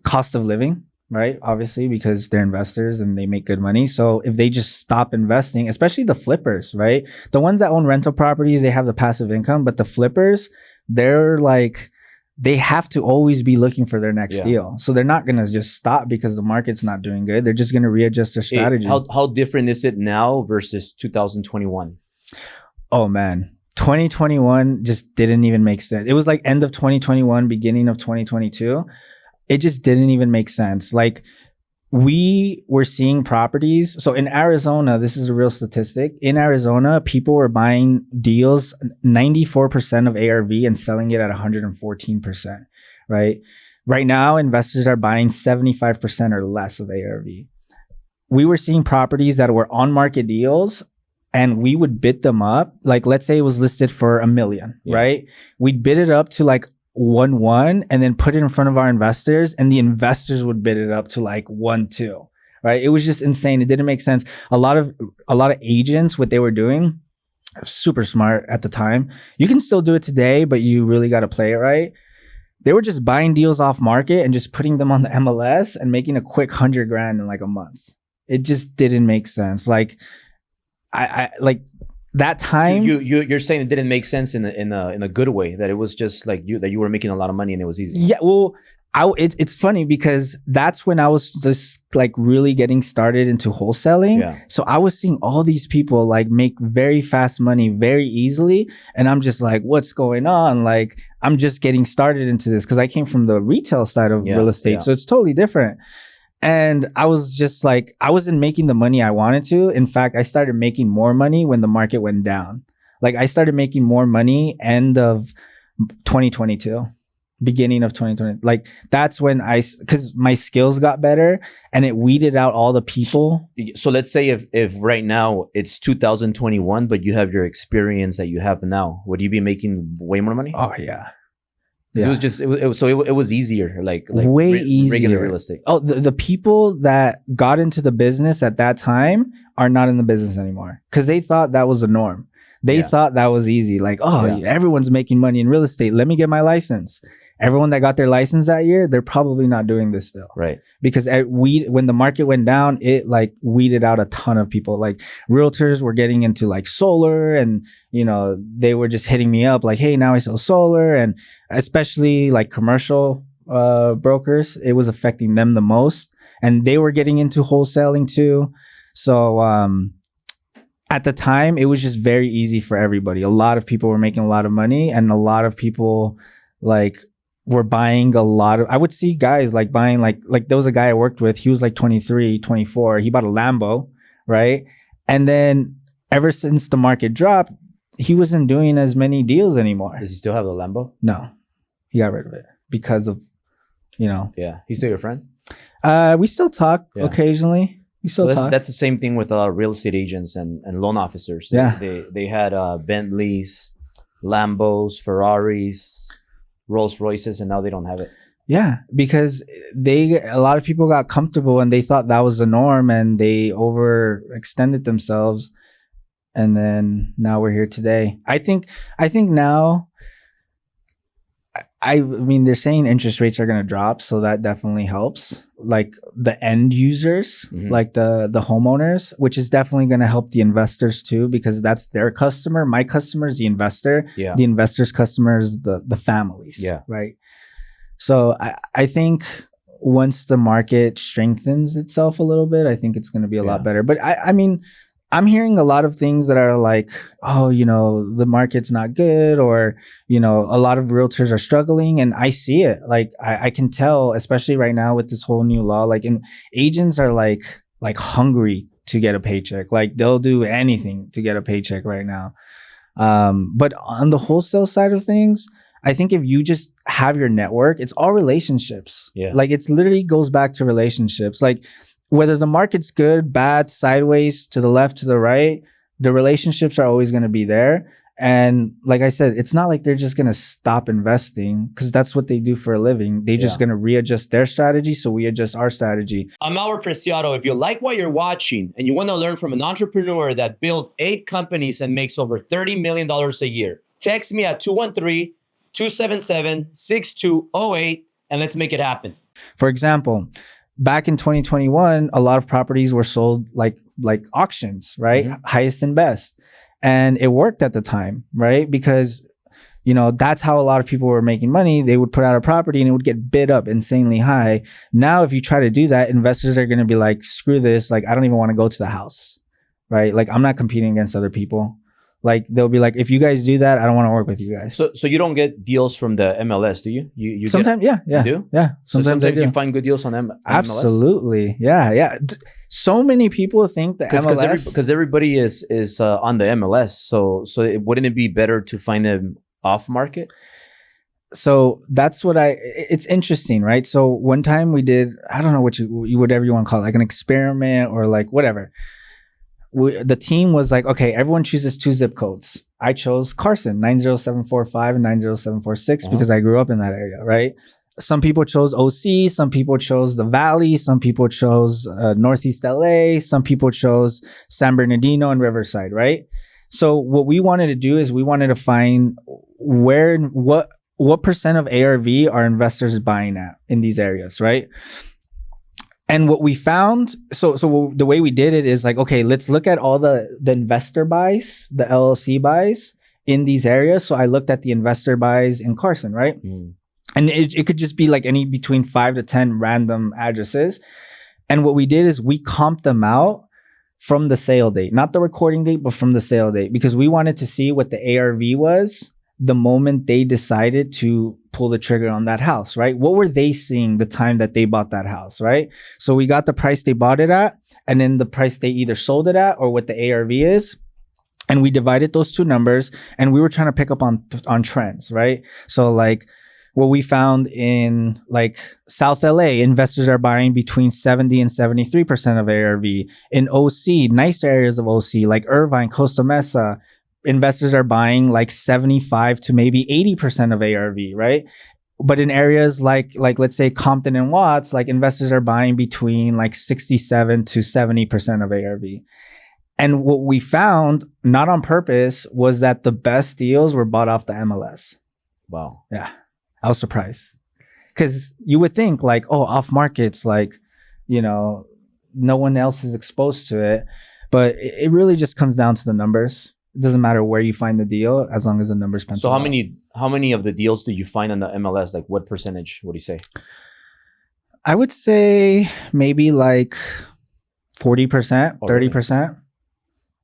cost of living, right? Obviously, because they're investors and they make good money. So if they just stop investing, especially the flippers, right? The ones that own rental properties, they have the passive income, but the flippers, they're like, they have to always be looking for their next deal. So they're not going to just stop because the market's not doing good. They're just going to readjust their strategy. How different is it now versus 2021? Oh man, 2021 just didn't even make sense. It was like end of 2021, beginning of 2022. It just didn't even make sense. Like we were seeing properties. So in Arizona, this is a real statistic. In Arizona, people were buying deals 94% of ARV and selling it at 114%, right? Right now, investors are buying 75% or less of ARV. We were seeing properties that were on market deals and we would bid them up. Like let's say it was listed for $1 million, right? We'd bid it up to like 1.1 and then put it in front of our investors, and the investors would bid it up to like 1.2, right? It was just insane. It didn't make sense. A lot of agents, what they were doing, super smart at the time. You can still do it today, but you really got to play it right. They were just buying deals off market and just putting them on the MLS and making a quick 100 grand in like a month. It just didn't make sense. Like I like that time. You're saying it didn't make sense in a good way, that it was just like you were making a lot of money and it was easy. Yeah, well, It's funny because that's when I was just like really getting started into wholesaling. Yeah. So I was seeing all these people like make very fast money very easily. And I'm just like, what's going on? Like, I'm just getting started into this because I came from the retail side of real estate. Yeah. So it's totally different. And I was just like, I wasn't making the money I wanted to. In fact, I started making more money when the market went down. Like I started making more money end of 2022. Beginning of 2020, like that's when because my skills got better and it weeded out all the people. So let's say if right now it's 2021, but you have your experience that you have now, would you be making way more money? Oh yeah. It was just it was easier, like way easier. Regular real estate. Oh, the people that got into the business at that time are not in the business anymore because they thought that was the norm. They thought that was easy. Like, everyone's making money in real estate. Let me get my license. Everyone that got their license that year, they're probably not doing this still. Right. Because when the market went down, it like weeded out a ton of people. Like realtors were getting into like solar and, you know, they were just hitting me up like, hey, now I sell solar. And especially like commercial brokers, it was affecting them the most. And they were getting into wholesaling too. So at the time, it was just very easy for everybody. A lot of people were making a lot of money and a lot of people like were buying a lot of, I would see guys like buying like there was a guy I worked with, he was like 23, 24, he bought a Lambo, right? And then ever since the market dropped, he wasn't doing as many deals anymore. Does he still have the Lambo? No, he got rid of it because of, you know. Yeah, he's still your friend? We still talk occasionally. We still talk. That's the same thing with real estate agents and loan officers. They had Bentleys, Lambos, Ferraris, Rolls Royces, and now they don't have it. Yeah, because a lot of people got comfortable and they thought that was the norm and they overextended themselves. And then now we're here today. I think now, I mean, they're saying interest rates are going to drop. So that definitely helps like the end users, like the homeowners, which is definitely going to help the investors too, because that's their customer. My customer is the investor. Yeah. The investor's customer is the families. Yeah. Right. So I think once the market strengthens itself a little bit, I think it's going to be a lot better. But I mean, I'm hearing a lot of things that are like, oh, you know, the market's not good, or, you know, a lot of realtors are struggling. And I see it. Like, I can tell, especially right now with this whole new law, like, and agents are like hungry to get a paycheck. Like, they'll do anything to get a paycheck right now. But on the wholesale side of things, I think if you just have your network, it's all relationships. Yeah. Like, it's literally goes back to relationships. Like, whether the market's good, bad, sideways, to the left, to the right, the relationships are always going to be there. And like I said, it's not like they're just going to stop investing because that's what they do for a living. They're just going to readjust their strategy. So we adjust our strategy. I'm Albert Preciado. If you like what you're watching and you want to learn from an entrepreneur that built 8 companies and makes over $30 million a year, text me at 213-277-6208 and let's make it happen. For example, back in 2021, a lot of properties were sold like auctions, right? Highest and best. And it worked at the time, right? Because, you know, that's how a lot of people were making money. They would put out a property and it would get bid up insanely high. Now, if you try to do that, investors are going to be like, screw this. Like, I don't even want to go to the house, right? Like, I'm not competing against other people. Like, they'll be like, if you guys do that, I don't want to work with you guys. So you don't get deals from the MLS, do you? You sometimes, you do? Yeah. Sometimes you find good deals on MLS? Absolutely. Yeah. So many people think that MLS... Because everybody is on the MLS. So wouldn't it be better to find them off market? So that's what it's interesting, right? So one time we did, I don't know whatever you want to call it, like an experiment or like whatever. The team was like, okay, everyone chooses 2 zip codes. I chose Carson, 90745 and 90746 because I grew up in that area, right? Some people chose OC, some people chose the Valley, some people chose Northeast LA, some people chose San Bernardino and Riverside, right? So what we wanted to do is we wanted to find what percent of ARV are investors buying at in these areas, right? And what we found, so the way we did it is like, okay, let's look at all the investor buys, the LLC buys in these areas. So I looked at the investor buys in Carson, right? And it could just be like any between 5 to 10 random addresses. And what we did is we comped them out from the sale date, not the recording date, but from the sale date, because we wanted to see what the ARV was the moment they decided to pull the trigger on that house, right? What were they seeing the time that they bought that house, right? So we got the price they bought it at, and then the price they either sold it at or what the ARV is. And we divided those two numbers, and we were trying to pick up on trends, right? So like what we found in like South LA, investors are buying between 70 and 73% of ARV. In OC, nice areas of OC like Irvine, Costa Mesa, investors are buying like 75 to maybe 80% of ARV, right? But in areas like let's say Compton and Watts, like investors are buying between like 67 to 70% of ARV. And what we found, not on purpose, was that the best deals were bought off the MLS. Wow. Yeah. I was surprised. Because you would think like, oh, off markets, like, you know, no one else is exposed to it. But it really just comes down to the numbers. It doesn't matter where you find the deal as long as the numbers pencil So out. how many of the deals do you find on the MLS? Like what percentage? What do you say? I would say maybe like 40%, 30%.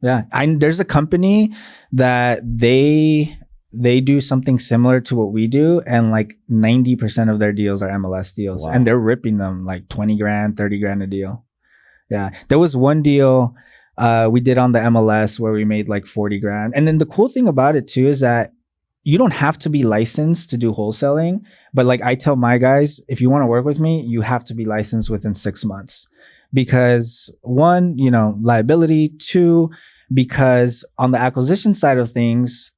Yeah. There's a company that they do something similar to what we do, and like 90% of their deals are MLS deals. Wow. And they're ripping them like 20 grand, 30 grand a deal. Yeah. There was one deal we did on the MLS where we made like 40 grand. And then the cool thing about it too is that you don't have to be licensed to do wholesaling. But like I tell my guys, if you want to work with me, you have to be licensed within 6 months. Because one, you know, liability. Two, because on the acquisition side of things,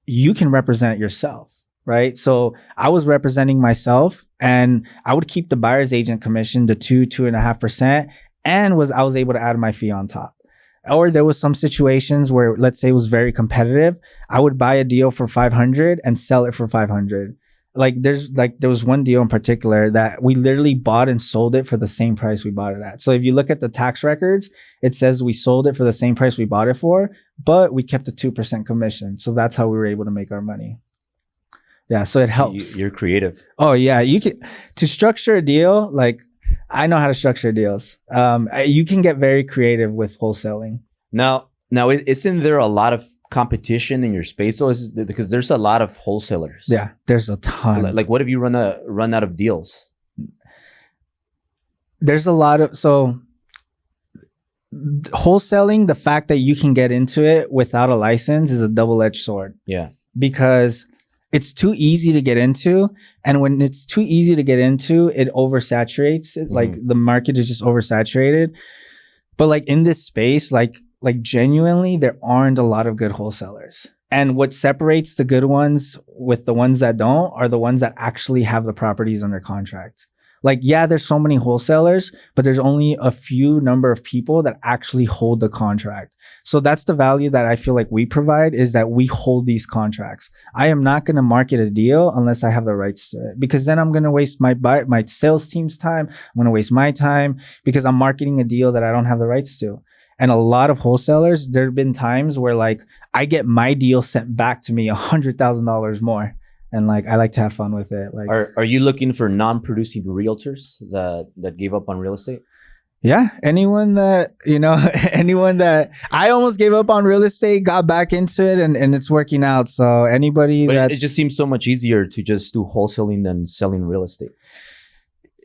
you can represent yourself, right? So I was representing myself, and I would keep the buyer's agent commission to 2.5%, and I was able to add my fee on top. Or there was some situations where, let's say it was very competitive, I would buy a deal for 500 and sell it for 500. There was one deal in particular that we literally bought and sold it for the same price we bought it at. So if you look at the tax records, it says we sold it for the same price we bought it for, but we kept a 2% commission. So that's how we were able to make our money. Yeah, so it helps. You're creative. Oh yeah, you can to structure a deal. Like I know how to structure deals. You can get very creative with wholesaling. Now, isn't there a lot of competition in your space? So because there's a lot of wholesalers. Yeah, there's a ton. Like what if you run out of deals? There's a lot of wholesaling. The fact that you can get into it without a license is a double-edged sword. Yeah, because it's too easy to get into, and when it's too easy to get into, it oversaturates. Like the market is just oversaturated. But like in this space, like genuinely, there aren't a lot of good wholesalers. And what separates the good ones with the ones that don't are the ones that actually have the properties under contract. Like, yeah, there's so many wholesalers, but there's only a few number of people that actually hold the contract. So that's the value that I feel like we provide, is that we hold these contracts. I am not going to market a deal unless I have the rights to it, because then I'm going to waste my sales team's time. I'm going to waste my time because I'm marketing a deal that I don't have the rights to. And a lot of wholesalers, there have been times where like I get my deal sent back to me $100,000 more. And like I like to have fun with it. Like, are you looking for non-producing realtors that gave up on real estate? Yeah, anyone that I almost gave up on real estate, got back into it, and it's working out. So anybody it just seems so much easier to just do wholesaling than selling real estate.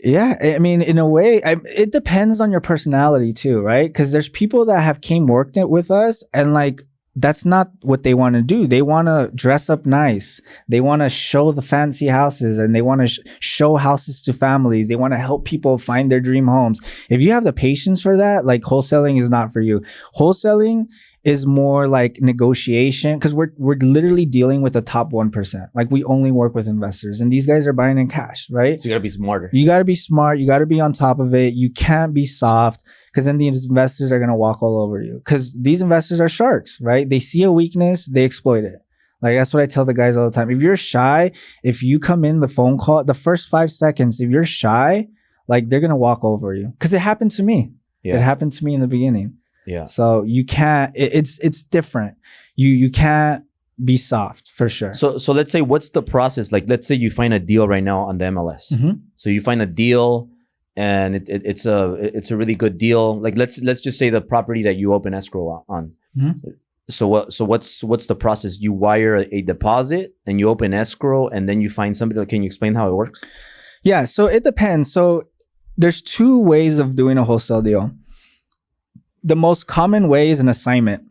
Yeah, I mean, in a way, it depends on your personality too, right? Because there's people that have worked it with us, and like that's not what they want to do. They want to dress up nice. They want to show the fancy houses, and they want to show houses to families. They want to help people find their dream homes. If you have the patience for that, like wholesaling is not for you. Wholesaling is more like negotiation, because we're literally dealing with the top 1%. Like we only work with investors, and these guys are buying in cash, right? So you gotta be smarter. You gotta be smart. You gotta be on top of it. You can't be soft, because then these investors are gonna walk all over you. Because these investors are sharks, right? They see a weakness, they exploit it. Like that's what I tell the guys all the time. If you're shy, if you come in the phone call, the first 5 seconds, if you're shy, like they're gonna walk over you. Because it happened to me. Yeah. It happened to me in the beginning. Yeah. So you can't, it's different. You can't be soft for sure. So let's say, what's the process? Like, let's say you find a deal right now on the MLS. So you find a deal, and it's a really good deal. Like, let's just say the property that you open escrow on. So what's the process? You wire a deposit and you open escrow, and then you find somebody. Can you explain how it works? Yeah, so it depends. So there's two ways of doing a wholesale deal. The most common way is an assignment.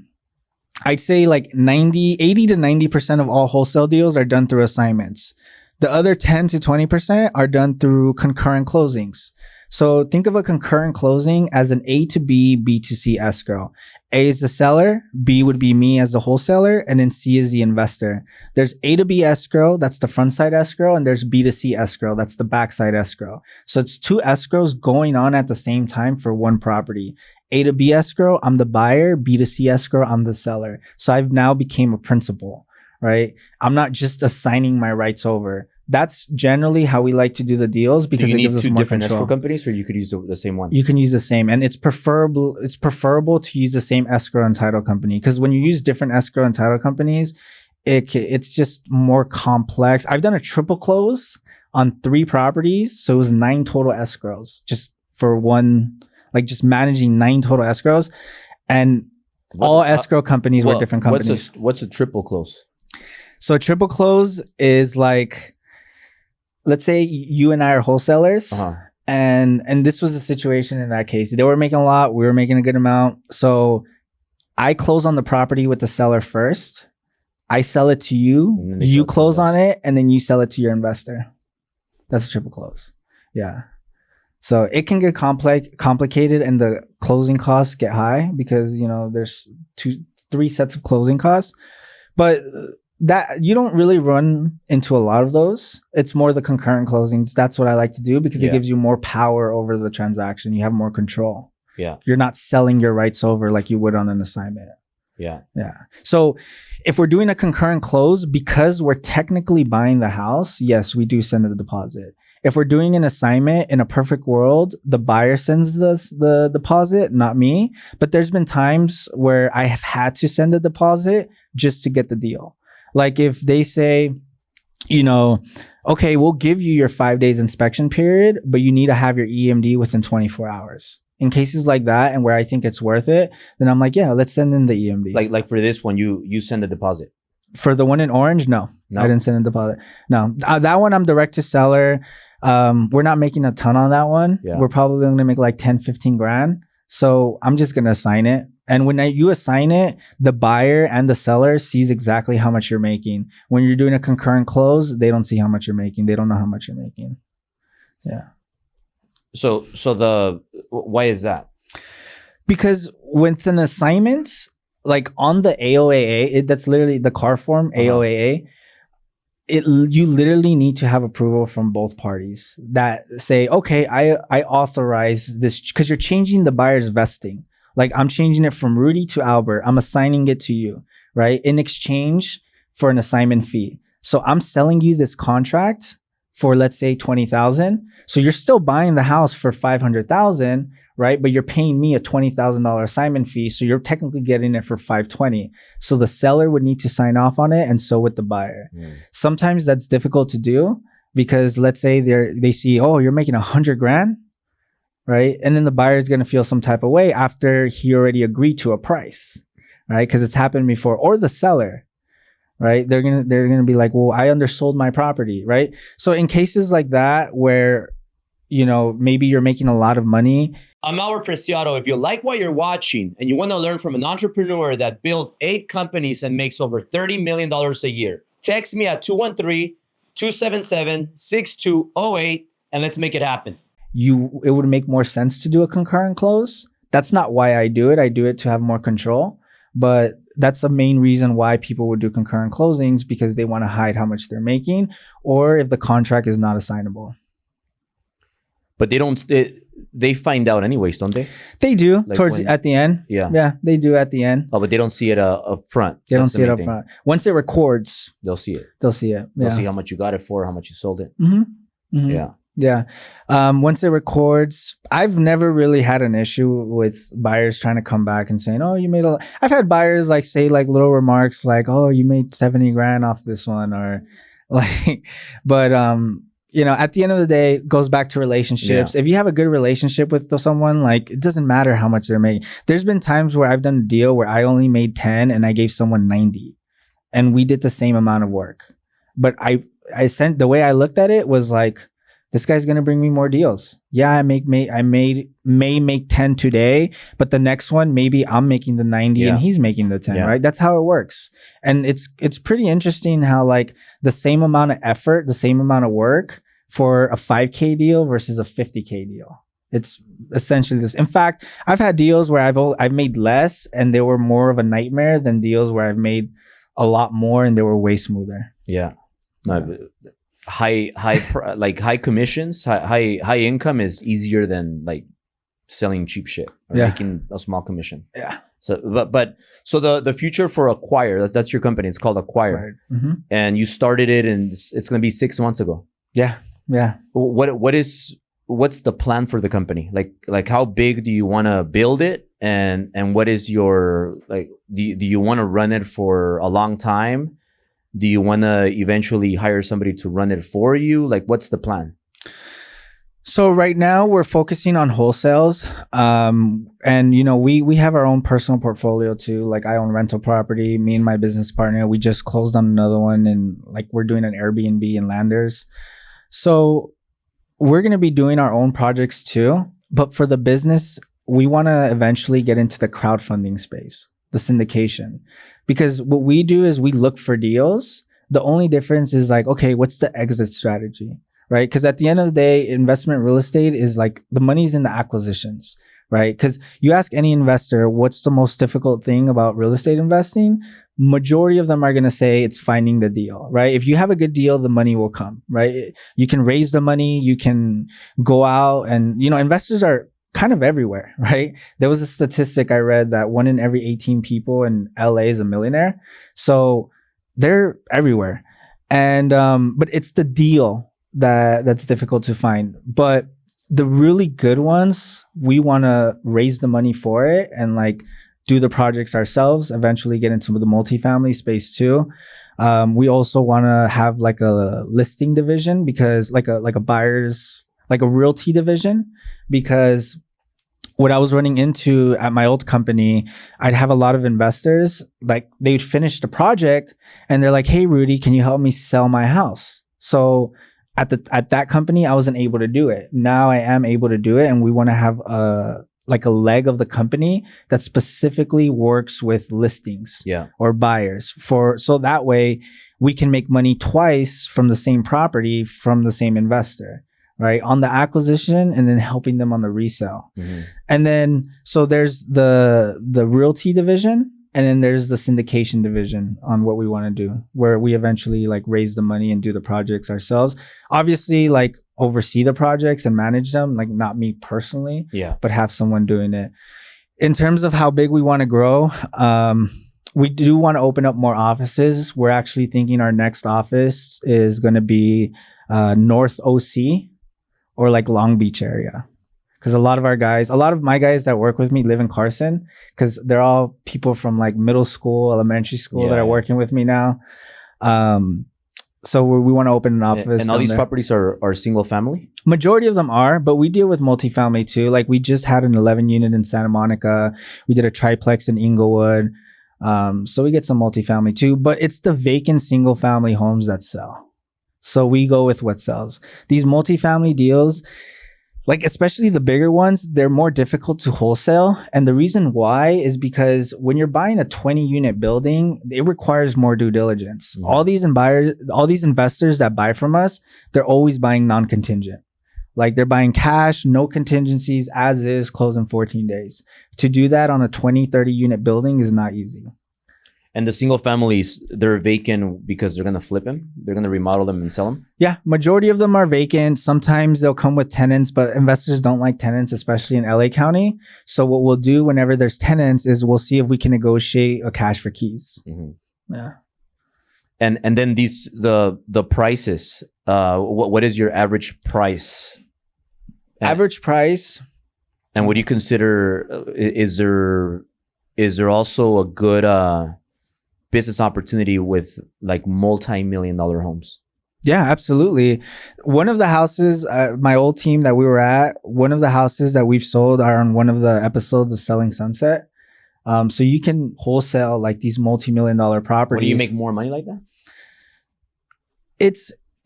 I'd say like 80 to 90% of all wholesale deals are done through assignments. The other 10 to 20% are done through concurrent closings. So think of a concurrent closing as an A to B, B to C escrow. A is the seller, B would be me as the wholesaler, and then C is the investor. There's A to B escrow, that's the front side escrow, and there's B to C escrow, that's the back side escrow. So it's two escrows going on at the same time for one property. A to B escrow, I'm the buyer. B to C escrow, I'm the seller. So I've now became a principal, right? I'm not just assigning my rights over. That's generally how we like to do the deals because it gives us more control. Do you need two different escrow companies, or you could use the same one? You can use the same, and it's preferable to use the same escrow and title company, because when you use different escrow and title companies, it's just more complex. I've done a triple close on 3 properties, so it was 9 total escrows just for one, like just managing 9 total escrows, and all escrow companies were different companies. What's a triple close? So a triple close is like, let's say you and I are wholesalers, and this was a situation in that case. They were making a lot, we were making a good amount. So I close on the property with the seller first. I sell it to you, you close on it, and then you sell it to your investor. That's a triple close. Yeah. So it can get complicated, and the closing costs get high because, you know, there's 3 sets of closing costs. But that you don't really run into a lot of those. It's more the concurrent closings. That's what I like to do because it gives you more power over the transaction. You have more control. Yeah. You're not selling your rights over like you would on an assignment. Yeah. Yeah. So if we're doing a concurrent close, because we're technically buying the house, yes, we do send a deposit. If we're doing an assignment, in a perfect world, the buyer sends the deposit, not me. But there's been times where I have had to send a deposit just to get the deal. Like if they say, you know, okay, we'll give you your 5 days inspection period, but you need to have your EMD within 24 hours. In cases like that, and where I think it's worth it, then I'm like, yeah, let's send in the EMD. Like for this one, you send a deposit. For the one in orange, no, I didn't send a deposit. No, that one I'm direct to seller. We're not making a ton on that one. Yeah. We're probably going to make like 10, 15 grand. So I'm just going to assign it. And when you assign it, the buyer and the seller sees exactly how much you're making. When you're doing a concurrent close, they don't see how much you're making. They don't know how much you're making. Yeah. So why is that? Because with an assignment, like on the AOAA, that's literally the car form, AOAA, you literally need to have approval from both parties that say, okay, I authorize this, because you're changing the buyer's vesting. Like I'm changing it from Rudy to Albert. I'm assigning it to you, right? In exchange for an assignment fee. So I'm selling you this contract for, let's say, $20,000. So you're still buying the house for $500,000, right? But you're paying me a $20,000 assignment fee. So you're technically getting it for $520,000. So the seller would need to sign off on it, and so would the buyer. Sometimes that's difficult to do because let's say they see, oh, you're making $100 grand. Right. And then the buyer is going to feel some type of way after he already agreed to a price. Right. Because it's happened before. Or the seller. Right. They're gonna be like, well, I undersold my property. Right. So in cases like that where, you know, maybe you're making a lot of money. I'm Albert Preciado. If you like what you're watching and you want to learn from an entrepreneur that built 8 companies and makes over $30 million a year, text me at 213-277-6208 and let's make it happen. It would make more sense to do a concurrent close. That's not why I do it. I do it to have more control. But that's the main reason why people would do concurrent closings, because they want to hide how much they're making, or if the contract is not assignable. But they find out anyways, don't they? They do, like at the end. Yeah, they do at the end. Oh, but they don't see it up front. They don't see it up front. Once it records, they'll see it. They'll see it. Yeah. They'll see how much you got it for, how much you sold it. Mm-hmm. Mm-hmm. Yeah. Yeah. Once it records, I've never really had an issue with buyers trying to come back and saying, "Oh, you made a." I've had buyers like say like little remarks like, "Oh, you made 70 grand off this one," or like, but you know, at the end of the day, it goes back to relationships. If you have a good relationship with someone, like it doesn't matter how much they're making. There's been times where I've done a deal where I only made 10 and I gave someone 90, and we did the same amount of work. But I sent the way I looked at it was like, this guy's gonna bring me more deals. Yeah, I may make 10 today, but the next one maybe I'm making the 90 and he's making the 10, right? That's how it works. And it's pretty interesting how like the same amount of effort, the same amount of work for a 5K deal versus a 50K deal. It's essentially this. In fact, I've had deals where I've made less and they were more of a nightmare than deals where I've made a lot more and they were way smoother. Yeah. No, high commissions, high income is easier than like selling cheap shit or making a small commission. Yeah. So so the future for Acquire, that's your company. It's called Acquire. Mm-hmm. And you started it and it's going to be 6 months ago. Yeah. Yeah. What's the plan for the company? Like how big do you want to build it? And what is your, like, do you want to run it for a long time? Do you want to eventually hire somebody to run it for you? Like, what's the plan? So right now we're focusing on wholesales. And you know, we have our own personal portfolio too. Like I own rental property, me and my business partner, we just closed on another one, and like we're doing an Airbnb in Landers. So we're going to be doing our own projects too. But for the business, we want to eventually get into the crowdfunding space, the syndication. Because what we do is we look for deals. The only difference is like, okay, what's the exit strategy, right? Because at the end of the day, investment real estate is like the money's in the acquisitions, right? Because you ask any investor, what's the most difficult thing about real estate investing? Majority of them are going to say it's finding the deal, right? If you have a good deal, the money will come, right? You can raise the money, you can go out and, you know, investors are kind of everywhere, right? There was a statistic I read that 1 in every 18 people in LA is a millionaire. So they're everywhere. And, but it's the deal that's difficult to find. But the really good ones, we want to raise the money for it and like do the projects ourselves, eventually get into the multifamily space too. We also want to have like a listing division, because like a buyer's, like a realty division, because what I was running into at my old company, I'd have a lot of investors, like they'd finish the project and they're like, "Hey, Rudy, can you help me sell my house?" So at that company, I wasn't able to do it. Now I am able to do it. And we want to have a leg of the company that specifically works with listings or buyers so that way we can make money twice from the same property from the same investor, right? On the acquisition and then helping them on the resale. Mm-hmm. And then, so there's the realty division, and then there's the syndication division on what we want to do, where we eventually like raise the money and do the projects ourselves. Obviously, like oversee the projects and manage them, like not me personally, but have someone doing it. In terms of how big we want to grow, we do want to open up more offices. We're actually thinking our next office is going to be North OC or like Long Beach area. Because a lot of my guys that work with me live in Carson, because they're all people from like middle school, elementary school that are working with me now. So we want to open an office. And all these properties are single family? Majority of them are, but we deal with multifamily too. Like we just had an 11 unit in Santa Monica. We did a triplex in Inglewood. So we get some multifamily too, but it's the vacant single family homes that sell. So we go with what sells. These multifamily deals, like especially the bigger ones, they're more difficult to wholesale. And the reason why is because when you're buying a 20 unit building, it requires more due diligence. Mm-hmm. All these investors that buy from us, they're always buying non-contingent. Like they're buying cash, no contingencies, as is, close in 14 days. To do that on a 20, 30 unit building is not easy. And the single families, they're vacant because they're going to flip them? They're going to remodel them and sell them? Yeah, majority of them are vacant. Sometimes they'll come with tenants, but investors don't like tenants, especially in LA County. So what we'll do whenever there's tenants is we'll see if we can negotiate a cash for keys. Mm-hmm. Yeah. And then the prices. What is your average price? Average price. And what do you consider? Is there also a good business opportunity with like multi-million-dollar homes? Yeah, absolutely. One of the houses, my old team that we were at, one of the houses that we've sold are on one of the episodes of Selling Sunset. So you can wholesale like these multi-million-dollar properties. What, do you make more money like that?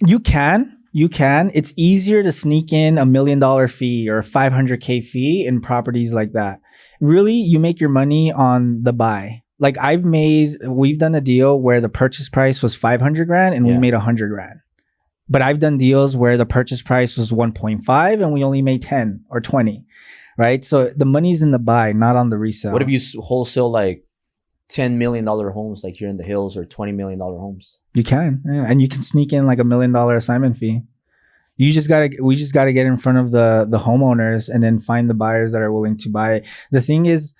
You can. It's easier to sneak in $1 million fee or a $500K fee in properties like that. Really, you make your money on the buy. Like we've done a deal where the purchase price was 500 grand and we made 100 grand. But I've done deals where the purchase price was 1.5 and we only made 10 or 20, right? So the money's in the buy, not on the resale. What if you wholesale like $10 million homes like here in the hills, or $20 million homes? You can, yeah. And you can sneak in like $1 million assignment fee. We just gotta get in front of the homeowners and then find the buyers that are willing to buy. The thing is,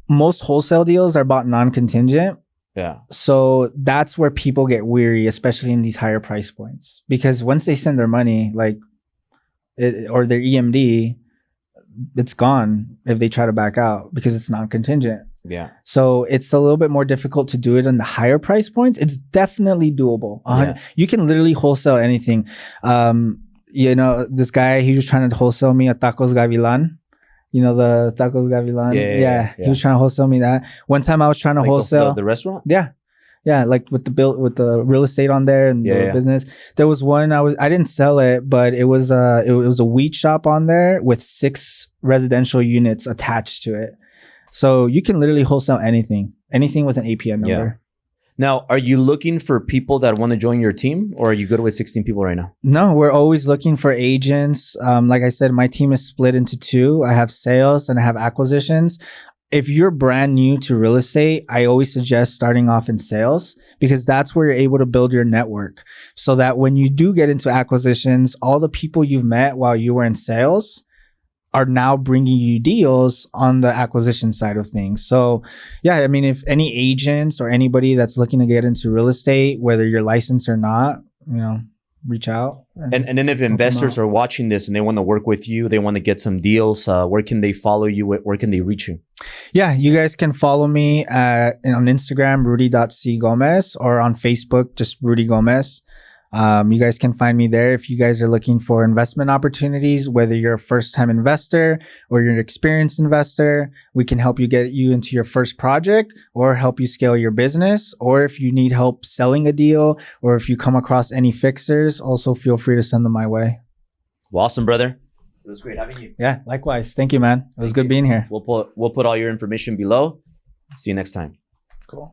most wholesale deals are bought non-contingent. Yeah. So that's where people get weary, especially in these higher price points, because once they send their money, or their EMD, it's gone if they try to back out because it's non-contingent. Yeah. So it's a little bit more difficult to do it on the higher price points. It's definitely doable. You can literally wholesale anything. This guy, he was trying to wholesale me a Tacos Gavilan. You know, the Tacos Gavilan? Yeah. He was trying to wholesale me that. One time I was trying to wholesale. The restaurant? Yeah. Yeah, like with the real estate on there and the business. There was one I didn't sell it, but it was a wheat shop on there with 6 residential units attached to it. So you can literally wholesale anything with an APN number. Yeah. Now, are you looking for people that want to join your team, or are you good with 16 people right now? No, we're always looking for agents. Like I said, my team is split into 2. I have sales and I have acquisitions. If you're brand new to real estate, I always suggest starting off in sales, because that's where you're able to build your network, so that when you do get into acquisitions, all the people you've met while you were in sales are now bringing you deals on the acquisition side of things. So yeah, I mean, if any agents or anybody that's looking to get into real estate, whether you're licensed or not, reach out. And then if investors are watching this and they want to work with you, they want to get some deals, where can they follow you? Where can they reach you? Yeah, you guys can follow me on Instagram, rudy.cgomez, or on Facebook, just Rudy Gomez. You guys can find me there if you guys are looking for investment opportunities, whether you're a first-time investor or you're an experienced investor. We can help you get you into your first project or help you scale your business. Or if you need help selling a deal, or if you come across any fixers, also feel free to send them my way. Well, awesome, brother. It was great having you. Yeah, likewise. Thank you, man. It was good being here. We'll put all your information below. See you next time. Cool.